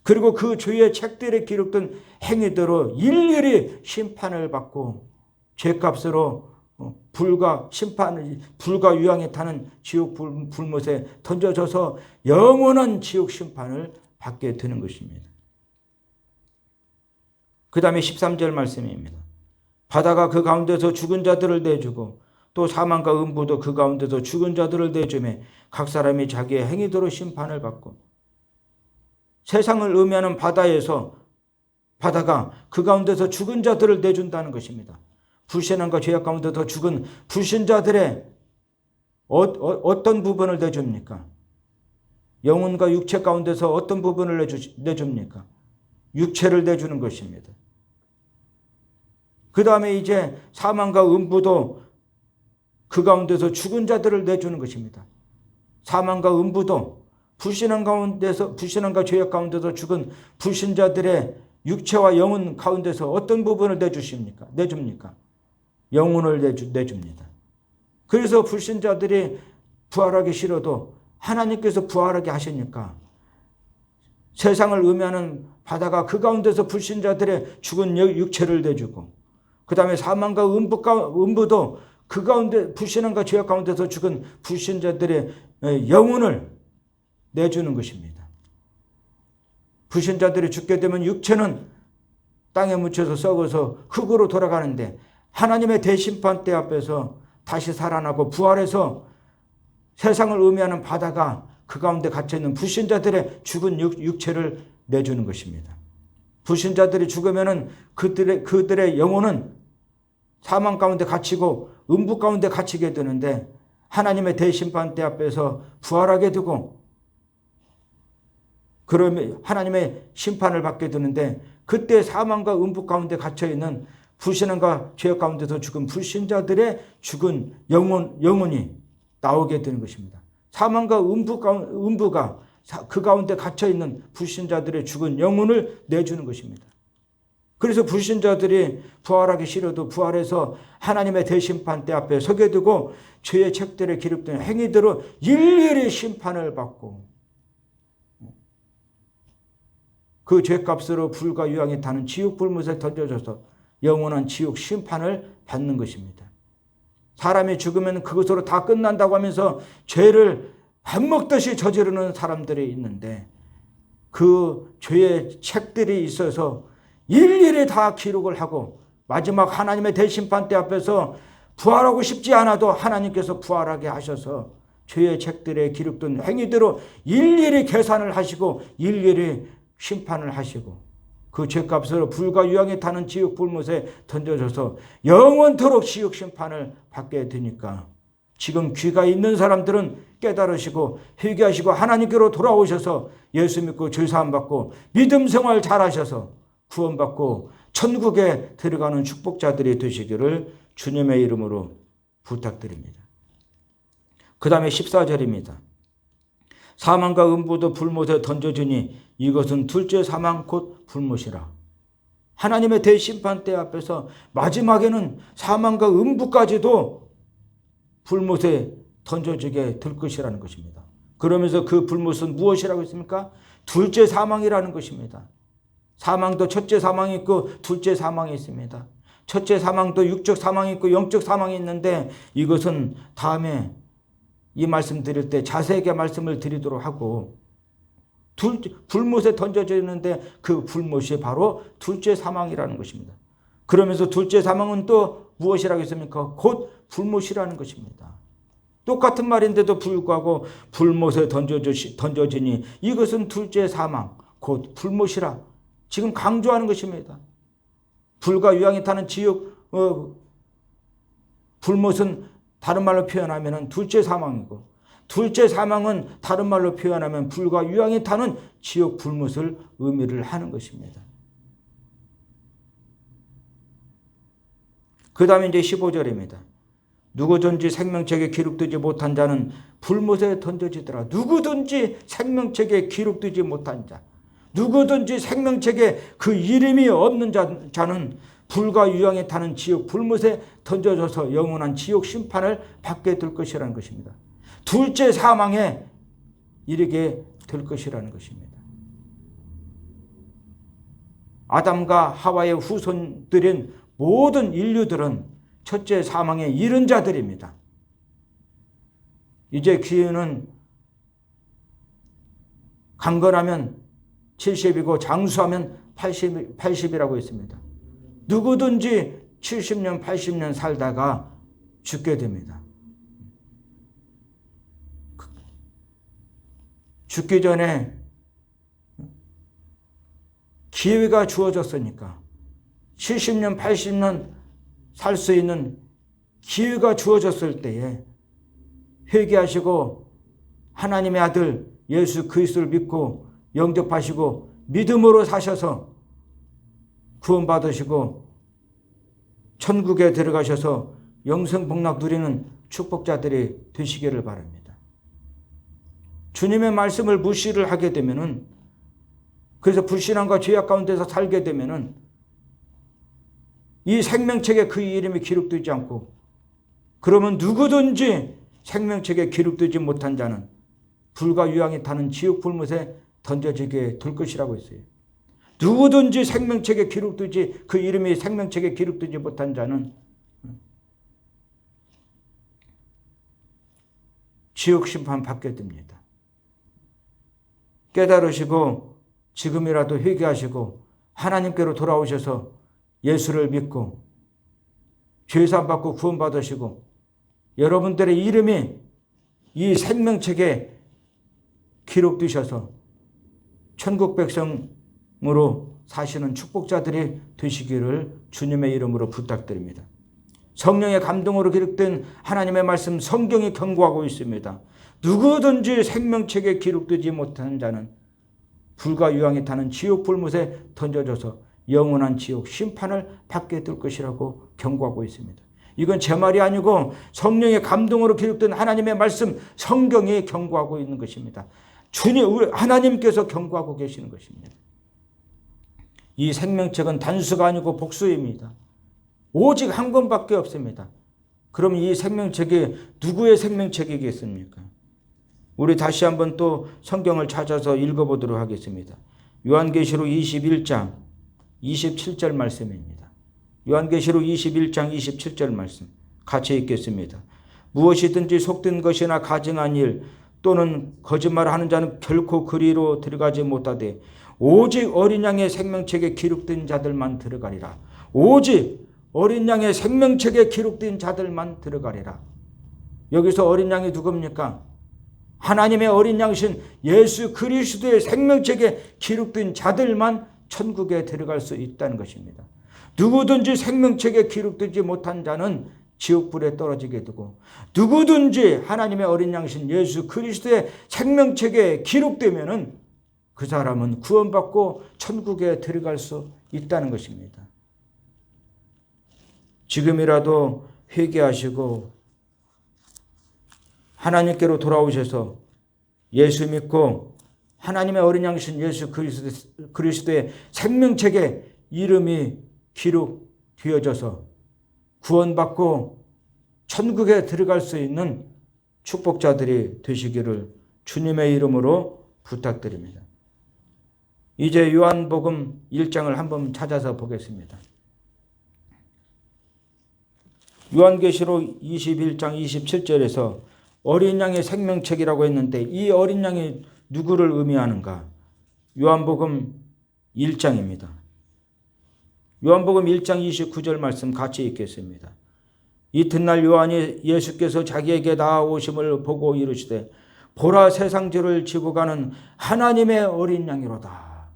그리고 그 죄의 책들에 기록된 행위대로 일일이 심판을 받고 죄값으로 불과 유황에 타는 지옥 불못에 던져져서 영원한 지옥 심판을 받게 되는 것입니다. 그 다음에 13절 말씀입니다. 바다가 그 가운데서 죽은 자들을 내주고 또 사망과 음부도 그 가운데서 죽은 자들을 내주매 각 사람이 자기의 행위대로 심판을 받고. 세상을 의미하는 바다에서 바다가 그 가운데서 죽은 자들을 내준다는 것입니다. 불신앙과 죄악 가운데서 죽은 불신자들의 어떤 부분을 내줍니까? 영혼과 육체 가운데서 어떤 부분을 내줍니까? 육체를 내주는 것입니다. 그 다음에 이제 사망과 음부도 그 가운데서 죽은 자들을 내주는 것입니다. 사망과 음부도 불신앙과 죄악 가운데서 죽은 불신자들의 육체와 영혼 가운데서 어떤 부분을 내줍니까? 영혼을 내줍니다. 그래서 불신자들이 부활하기 싫어도 하나님께서 부활하게 하시니까 세상을 의미하는 바다가 그 가운데서 불신자들의 죽은 육체를 내주고, 그 다음에 사망과 음부도 그 가운데 불신앙과 죄악 가운데서 죽은 불신자들의 영혼을 내주는 것입니다. 불신자들이 죽게 되면 육체는 땅에 묻혀서 썩어서 흙으로 돌아가는데, 하나님의 대심판 때 앞에서 다시 살아나고 부활해서 세상을 의미하는 바다가 그 가운데 갇혀있는 불신자들의 죽은 육체를 내주는 것입니다. 불신자들이 죽으면은 그들의 영혼은 사망 가운데 갇히고 음부 가운데 갇히게 되는데, 하나님의 대심판 때 앞에서 부활하게 되고, 그러면 하나님의 심판을 받게 되는데, 그때 사망과 음부 가운데 갇혀있는 불신앙과 죄악 가운데서 죽은 불신자들의 죽은 영혼이 나오게 되는 것입니다. 사망과 음부가 그 가운데 갇혀있는 불신자들의 죽은 영혼을 내주는 것입니다. 그래서 불신자들이 부활하기 싫어도 부활해서 하나님의 대심판 때 앞에 서게 되고, 죄의 책들에 기록된 행위대로 일일이 심판을 받고, 그 죄값으로 불과 유황이 타는 지옥 불못에 던져져서 영원한 지옥 심판을 받는 것입니다. 사람이 죽으면 그것으로 다 끝난다고 하면서 죄를 밥 먹듯이 저지르는 사람들이 있는데, 그 죄의 책들이 있어서 일일이 다 기록을 하고 마지막 하나님의 대심판 때 앞에서 부활하고 싶지 않아도 하나님께서 부활하게 하셔서 죄의 책들에 기록된 행위대로 일일이 계산을 하시고 일일이 심판을 하시고, 그 죄값으로 불과 유황이 타는 지옥 불못에 던져져서 영원토록 지옥 심판을 받게 되니까, 지금 귀가 있는 사람들은 깨달으시고 회개하시고 하나님께로 돌아오셔서 예수 믿고 죄사함 받고 믿음 생활 잘하셔서 구원받고 천국에 들어가는 축복자들이 되시기를 주님의 이름으로 부탁드립니다. 그 다음에 14절입니다. 사망과 음부도 불못에 던져지니 이것은 둘째 사망 곧 불못이라. 하나님의 대심판 때 앞에서 마지막에는 사망과 음부까지도 불못에 던져지게 될 것이라는 것입니다. 그러면서 그 불못은 무엇이라고 했습니까? 둘째 사망이라는 것입니다. 사망도 첫째 사망이 있고 둘째 사망이 있습니다. 첫째 사망도 육적 사망이 있고 영적 사망이 있는데, 이것은 다음에 이 말씀 드릴 때 자세하게 말씀을 드리도록 하고, 불못에 던져지는데 그 불못이 바로 둘째 사망이라는 것입니다. 그러면서 둘째 사망은 또 무엇이라고 했습니까? 곧 불못이라는 것입니다. 똑같은 말인데도 불구하고 불못에 던져지니 이것은 둘째 사망 곧 불못이라 지금 강조하는 것입니다. 불과 유황이 타는 지옥 불못은 다른 말로 표현하면 둘째 사망이고, 둘째 사망은 다른 말로 표현하면 불과 유황이 타는 지옥 불못을 의미를 하는 것입니다. 그 다음에 이제 15절입니다. 누구든지 생명책에 기록되지 못한 자는 불못에 던져지더라. 누구든지 생명책에 기록되지 못한 자, 누구든지 생명책에 그 이름이 없는 자는 불과 유황이 타는 지옥 불못에 던져져서 영원한 지옥 심판을 받게 될 것이라는 것입니다. 둘째 사망에 이르게 될 것이라는 것입니다. 아담과 하와의 후손들인 모든 인류들은 첫째 사망에 이른 자들입니다. 이제 기회는 강건하면 70이고 장수하면 80이라고 했습니다. 누구든지 70년, 80년 살다가 죽게 됩니다. 죽기 전에 기회가 주어졌으니까 70년, 80년 살 수 있는 기회가 주어졌을 때에 회개하시고 하나님의 아들 예수 그리스도를 믿고 영접하시고 믿음으로 사셔서 구원받으시고 천국에 들어가셔서 영생복락 누리는 축복자들이 되시기를 바랍니다. 주님의 말씀을 무시를 하게 되면은, 그래서 불신앙과 죄악 가운데서 살게 되면은 이 생명책에 그 이름이 기록되지 않고, 그러면 누구든지 생명책에 기록되지 못한 자는 불과 유황이 타는 지옥 불못에 던져지게 될 것이라고 했어요. 누구든지 생명책에 기록되지, 그 이름이 생명책에 기록되지 못한 자는 지옥 심판 받게 됩니다. 깨달으시고 지금이라도 회개하시고 하나님께로 돌아오셔서 예수를 믿고 죄사함 받고 구원받으시고 여러분들의 이름이 이 생명책에 기록되셔서 천국 백성으로 사시는 축복자들이 되시기를 주님의 이름으로 부탁드립니다. 성령의 감동으로 기록된 하나님의 말씀 성경이 경고하고 있습니다. 누구든지 생명책에 기록되지 못한 자는 불과 유황이 타는 지옥 불못에 던져져서 영원한 지옥 심판을 받게 될 것이라고 경고하고 있습니다. 이건 제 말이 아니고 성령의 감동으로 기록된 하나님의 말씀 성경이 경고하고 있는 것입니다. 주님, 하나님께서 경고하고 계시는 것입니다. 이 생명책은 단수가 아니고 복수입니다. 오직 한 권밖에 없습니다. 그럼 이 생명책이 누구의 생명책이겠습니까? 우리 다시 한번 또 성경을 찾아서 읽어보도록 하겠습니다. 요한계시록 21장 27절 말씀입니다. 요한계시록 21장 27절 말씀 같이 읽겠습니다. 무엇이든지 속된 것이나 가증한 일 또는 거짓말하는 자는 결코 그리로 들어가지 못하되 오직 어린 양의 생명책에 기록된 자들만 들어가리라. 오직 어린 양의 생명책에 기록된 자들만 들어가리라. 여기서 어린 양이 누굽니까? 하나님의 어린 양이신 예수 그리스도의 생명책에 기록된 자들만 천국에 들어갈 수 있다는 것입니다. 누구든지 생명책에 기록되지 못한 자는 지옥불에 떨어지게 되고, 누구든지 하나님의 어린 양이신 예수 그리스도의 생명책에 기록되면은 그 사람은 구원받고 천국에 들어갈 수 있다는 것입니다. 지금이라도 회개하시고 하나님께로 돌아오셔서 예수 믿고 하나님의 어린 양이신 예수 그리스도의 생명책에 이름이 기록되어져서 구원받고 천국에 들어갈 수 있는 축복자들이 되시기를 주님의 이름으로 부탁드립니다. 이제 요한복음 1장을 한번 찾아서 보겠습니다. 요한계시록 21장 27절에서 어린 양의 생명책이라고 했는데 이 어린 양이 누구를 의미하는가? 요한복음 1장입니다. 요한복음 1장 29절 말씀 같이 읽겠습니다. 이튿날 요한이 예수께서 자기에게 나아오심을 보고 이르시되 보라 세상 죄를 지고 가는 하나님의 어린 양이로다.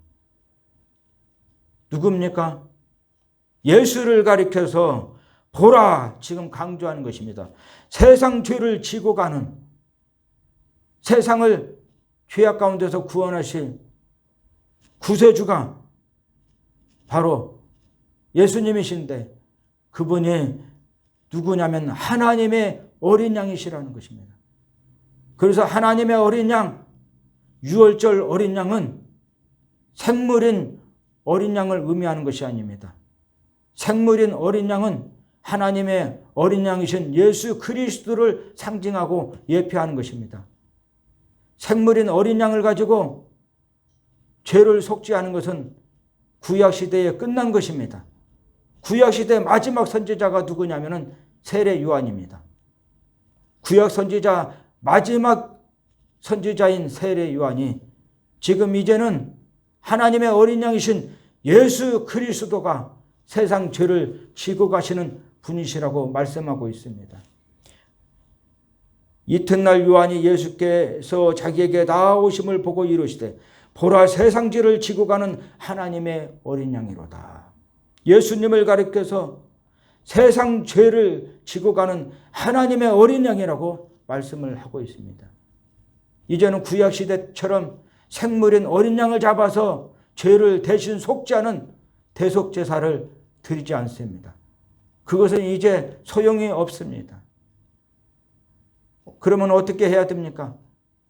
누굽니까? 예수를 가리켜서 보라 지금 강조하는 것입니다. 세상 죄를 지고 가는, 세상을 죄악 가운데서 구원하실 구세주가 바로 예수님이신데 그분이 누구냐면 하나님의 어린 양이시라는 것입니다. 그래서 하나님의 어린 양, 유월절 어린 양은 생물인 어린 양을 의미하는 것이 아닙니다. 생물인 어린 양은 하나님의 어린 양이신 예수 그리스도를 상징하고 예표하는 것입니다. 생물인 어린 양을 가지고 죄를 속죄하는 것은 구약시대에 끝난 것입니다. 구약시대 마지막 선지자가 누구냐면 세례 요한입니다. 구약 선지자 마지막 선지자인 세례 요한이 지금 이제는 하나님의 어린 양이신 예수 그리스도가 세상 죄를 지고 가시는 분이시라고 말씀하고 있습니다. 이튿날 요한이 예수께서 자기에게 나아오심을 보고 이르시되 보라 세상 죄를 지고 가는 하나님의 어린 양이로다. 예수님을 가리켜서 세상 죄를 지고 가는 하나님의 어린 양이라고 말씀을 하고 있습니다. 이제는 구약시대처럼 생물인 어린 양을 잡아서 죄를 대신 속죄하는 대속제사를 드리지 않습니다. 그것은 이제 소용이 없습니다. 그러면 어떻게 해야 됩니까?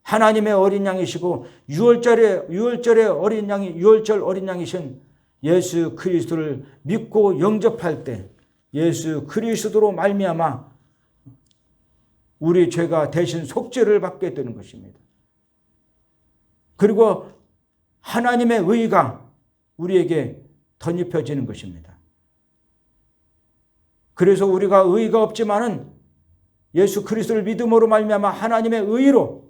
하나님의 어린 양이시고 유월절의 어린 양이 유월절 어린 양이신 예수 그리스도를 믿고 영접할 때 예수 그리스도로 말미암아 우리 죄가 대신 속죄를 받게 되는 것입니다. 그리고 하나님의 의가 우리에게 덧입혀지는 것입니다. 그래서 우리가 의가 없지만은 예수 그리스도를 믿음으로 말미암아 하나님의 의로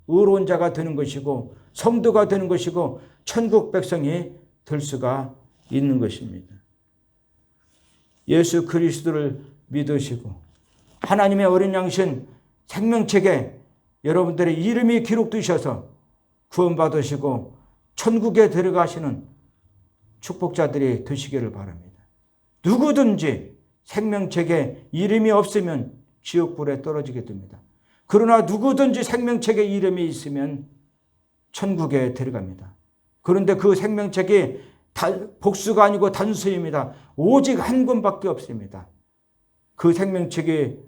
의로운 자가 되는 것이고 성도가 되는 것이고 천국 백성이 될 수가 있는 것입니다. 예수 그리스도를 믿으시고 하나님의 어린 양신 생명책에 여러분들의 이름이 기록되셔서 구원받으시고 천국에 들어가시는 축복자들이 되시기를 바랍니다. 누구든지 생명책에 이름이 없으면 지옥불에 떨어지게 됩니다. 그러나 누구든지 생명책에 이름이 있으면 천국에 들어갑니다. 그런데 그 생명책이 복수가 아니고 단수입니다. 오직 한 권밖에 없습니다. 그 생명책이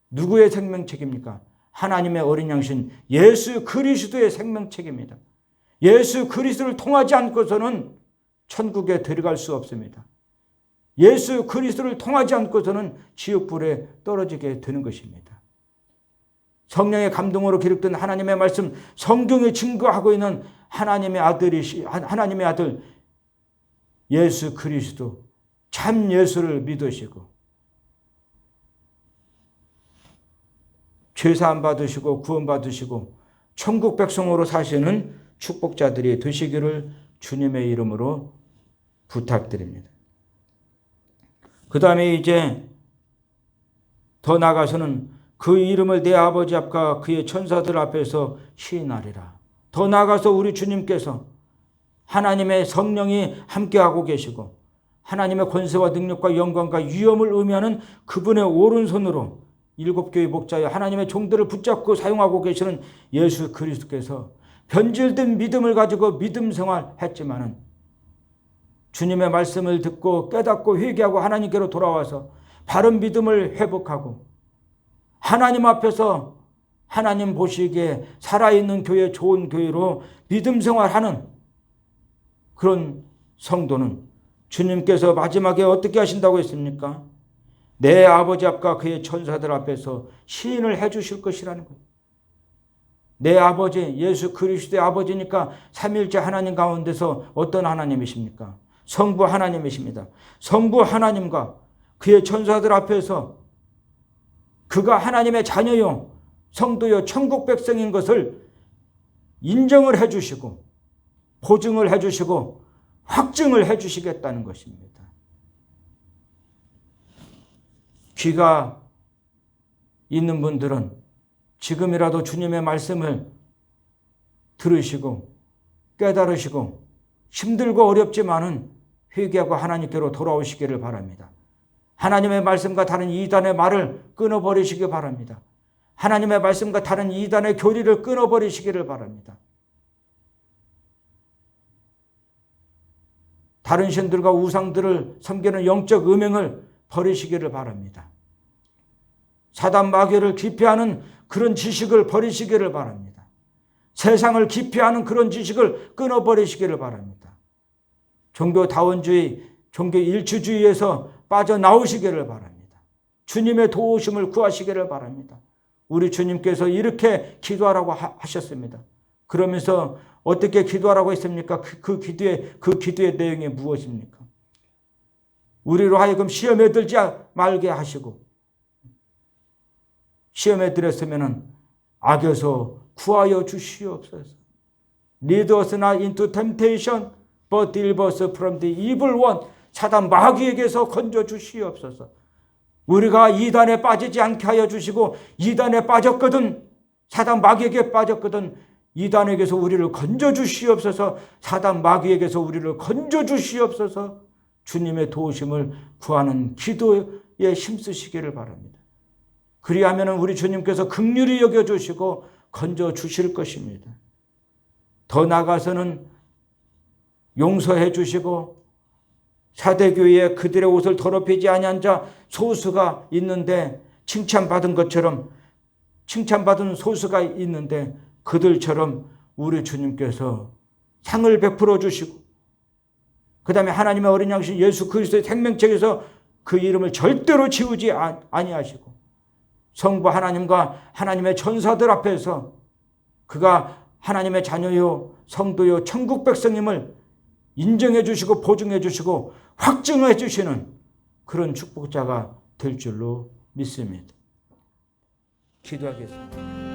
누구의 생명책입니까? 하나님의 어린 양신 예수 그리스도의 생명책입니다. 예수 그리스도를 통하지 않고서는 천국에 들어갈 수 없습니다. 예수 그리스도를 통하지 않고서는 지옥불에 떨어지게 되는 것입니다. 성령의 감동으로 기록된 하나님의 말씀, 성경에 증거하고 있는 하나님의 아들 예수 그리스도, 참 예수를 믿으시고 죄사함 받으시고 구원 받으시고 천국 백성으로 사시는 축복자들이 되시기를 주님의 이름으로 부탁드립니다. 그 다음에 이제 더 나아가서는 그 이름을 내 아버지 앞과 그의 천사들 앞에서 시인하리라. 더 나아가서 우리 주님께서 하나님의 성령이 함께하고 계시고 하나님의 권세와 능력과 영광과 위엄을 의미하는 그분의 오른손으로 일곱 교회 목자여 하나님의 종들을 붙잡고 사용하고 계시는 예수 그리스도께서 변질된 믿음을 가지고 믿음 생활했지만은 주님의 말씀을 듣고 깨닫고 회개하고 하나님께로 돌아와서 바른 믿음을 회복하고 하나님 앞에서 하나님 보시기에 살아있는 교회, 좋은 교회로 믿음 생활하는 그런 성도는 주님께서 마지막에 어떻게 하신다고 했습니까? 내 아버지 앞과 그의 천사들 앞에서 시인을 해 주실 것이라는 거예요. 내 아버지, 예수 그리스도의 아버지니까 삼위일체 하나님 가운데서 어떤 하나님이십니까? 성부 하나님이십니다. 성부 하나님과 그의 천사들 앞에서 그가 하나님의 자녀요, 성도요, 천국 백성인 것을 인정을 해 주시고 보증을 해 주시고 확증을 해 주시겠다는 것입니다. 귀가 있는 분들은 지금이라도 주님의 말씀을 들으시고 깨달으시고 힘들고 어렵지만은 회개하고 하나님께로 돌아오시기를 바랍니다. 하나님의 말씀과 다른 이단의 말을 끊어버리시기 바랍니다. 하나님의 말씀과 다른 이단의 교리를 끊어버리시기를 바랍니다. 다른 신들과 우상들을 섬기는 영적 음행을 버리시기를 바랍니다. 사단 마귀를 기피하는 그런 지식을 버리시기를 바랍니다. 세상을 기피하는 그런 지식을 끊어버리시기를 바랍니다. 종교다원주의, 종교 일치주의에서 빠져나오시기를 바랍니다. 주님의 도우심을 구하시기를 바랍니다. 우리 주님께서 이렇게 기도하라고 하셨습니다. 그러면서 어떻게 기도하라고 했습니까? 그 기도의 내용이 무엇입니까? 우리로 하여금 시험에 들지 말게 하시고 시험에 들었으면 악에서 구하여 주시옵소서. Lead us not into temptation, but deliver us from the evil one. 사단 마귀에게서 건져 주시옵소서. 우리가 이단에 빠지지 않게 하여 주시고 이단에 빠졌거든, 사단 마귀에게 빠졌거든 이단에게서 우리를 건져 주시옵소서. 사단 마귀에게서 우리를 건져 주시옵소서. 주님의 도우심을 구하는 기도에 힘쓰시기를 바랍니다. 그리하면 우리 주님께서 긍휼히 여겨주시고 건져 주실 것입니다. 더 나아가서는 용서해 주시고 사대교회에 그들의 옷을 더럽히지 아니한 자 소수가 있는데 칭찬받은 것처럼 칭찬받은 소수가 있는데 그들처럼 우리 주님께서 상을 베풀어 주시고 그 다음에 하나님의 어린 양신 예수 그리스도의 생명책에서 그 이름을 절대로 지우지 아니하시고 성부 하나님과 하나님의 전사들 앞에서 그가 하나님의 자녀요 성도요 천국 백성임을 인정해 주시고 보증해 주시고 확증해 주시는 그런 축복자가 될 줄로 믿습니다. 기도하겠습니다.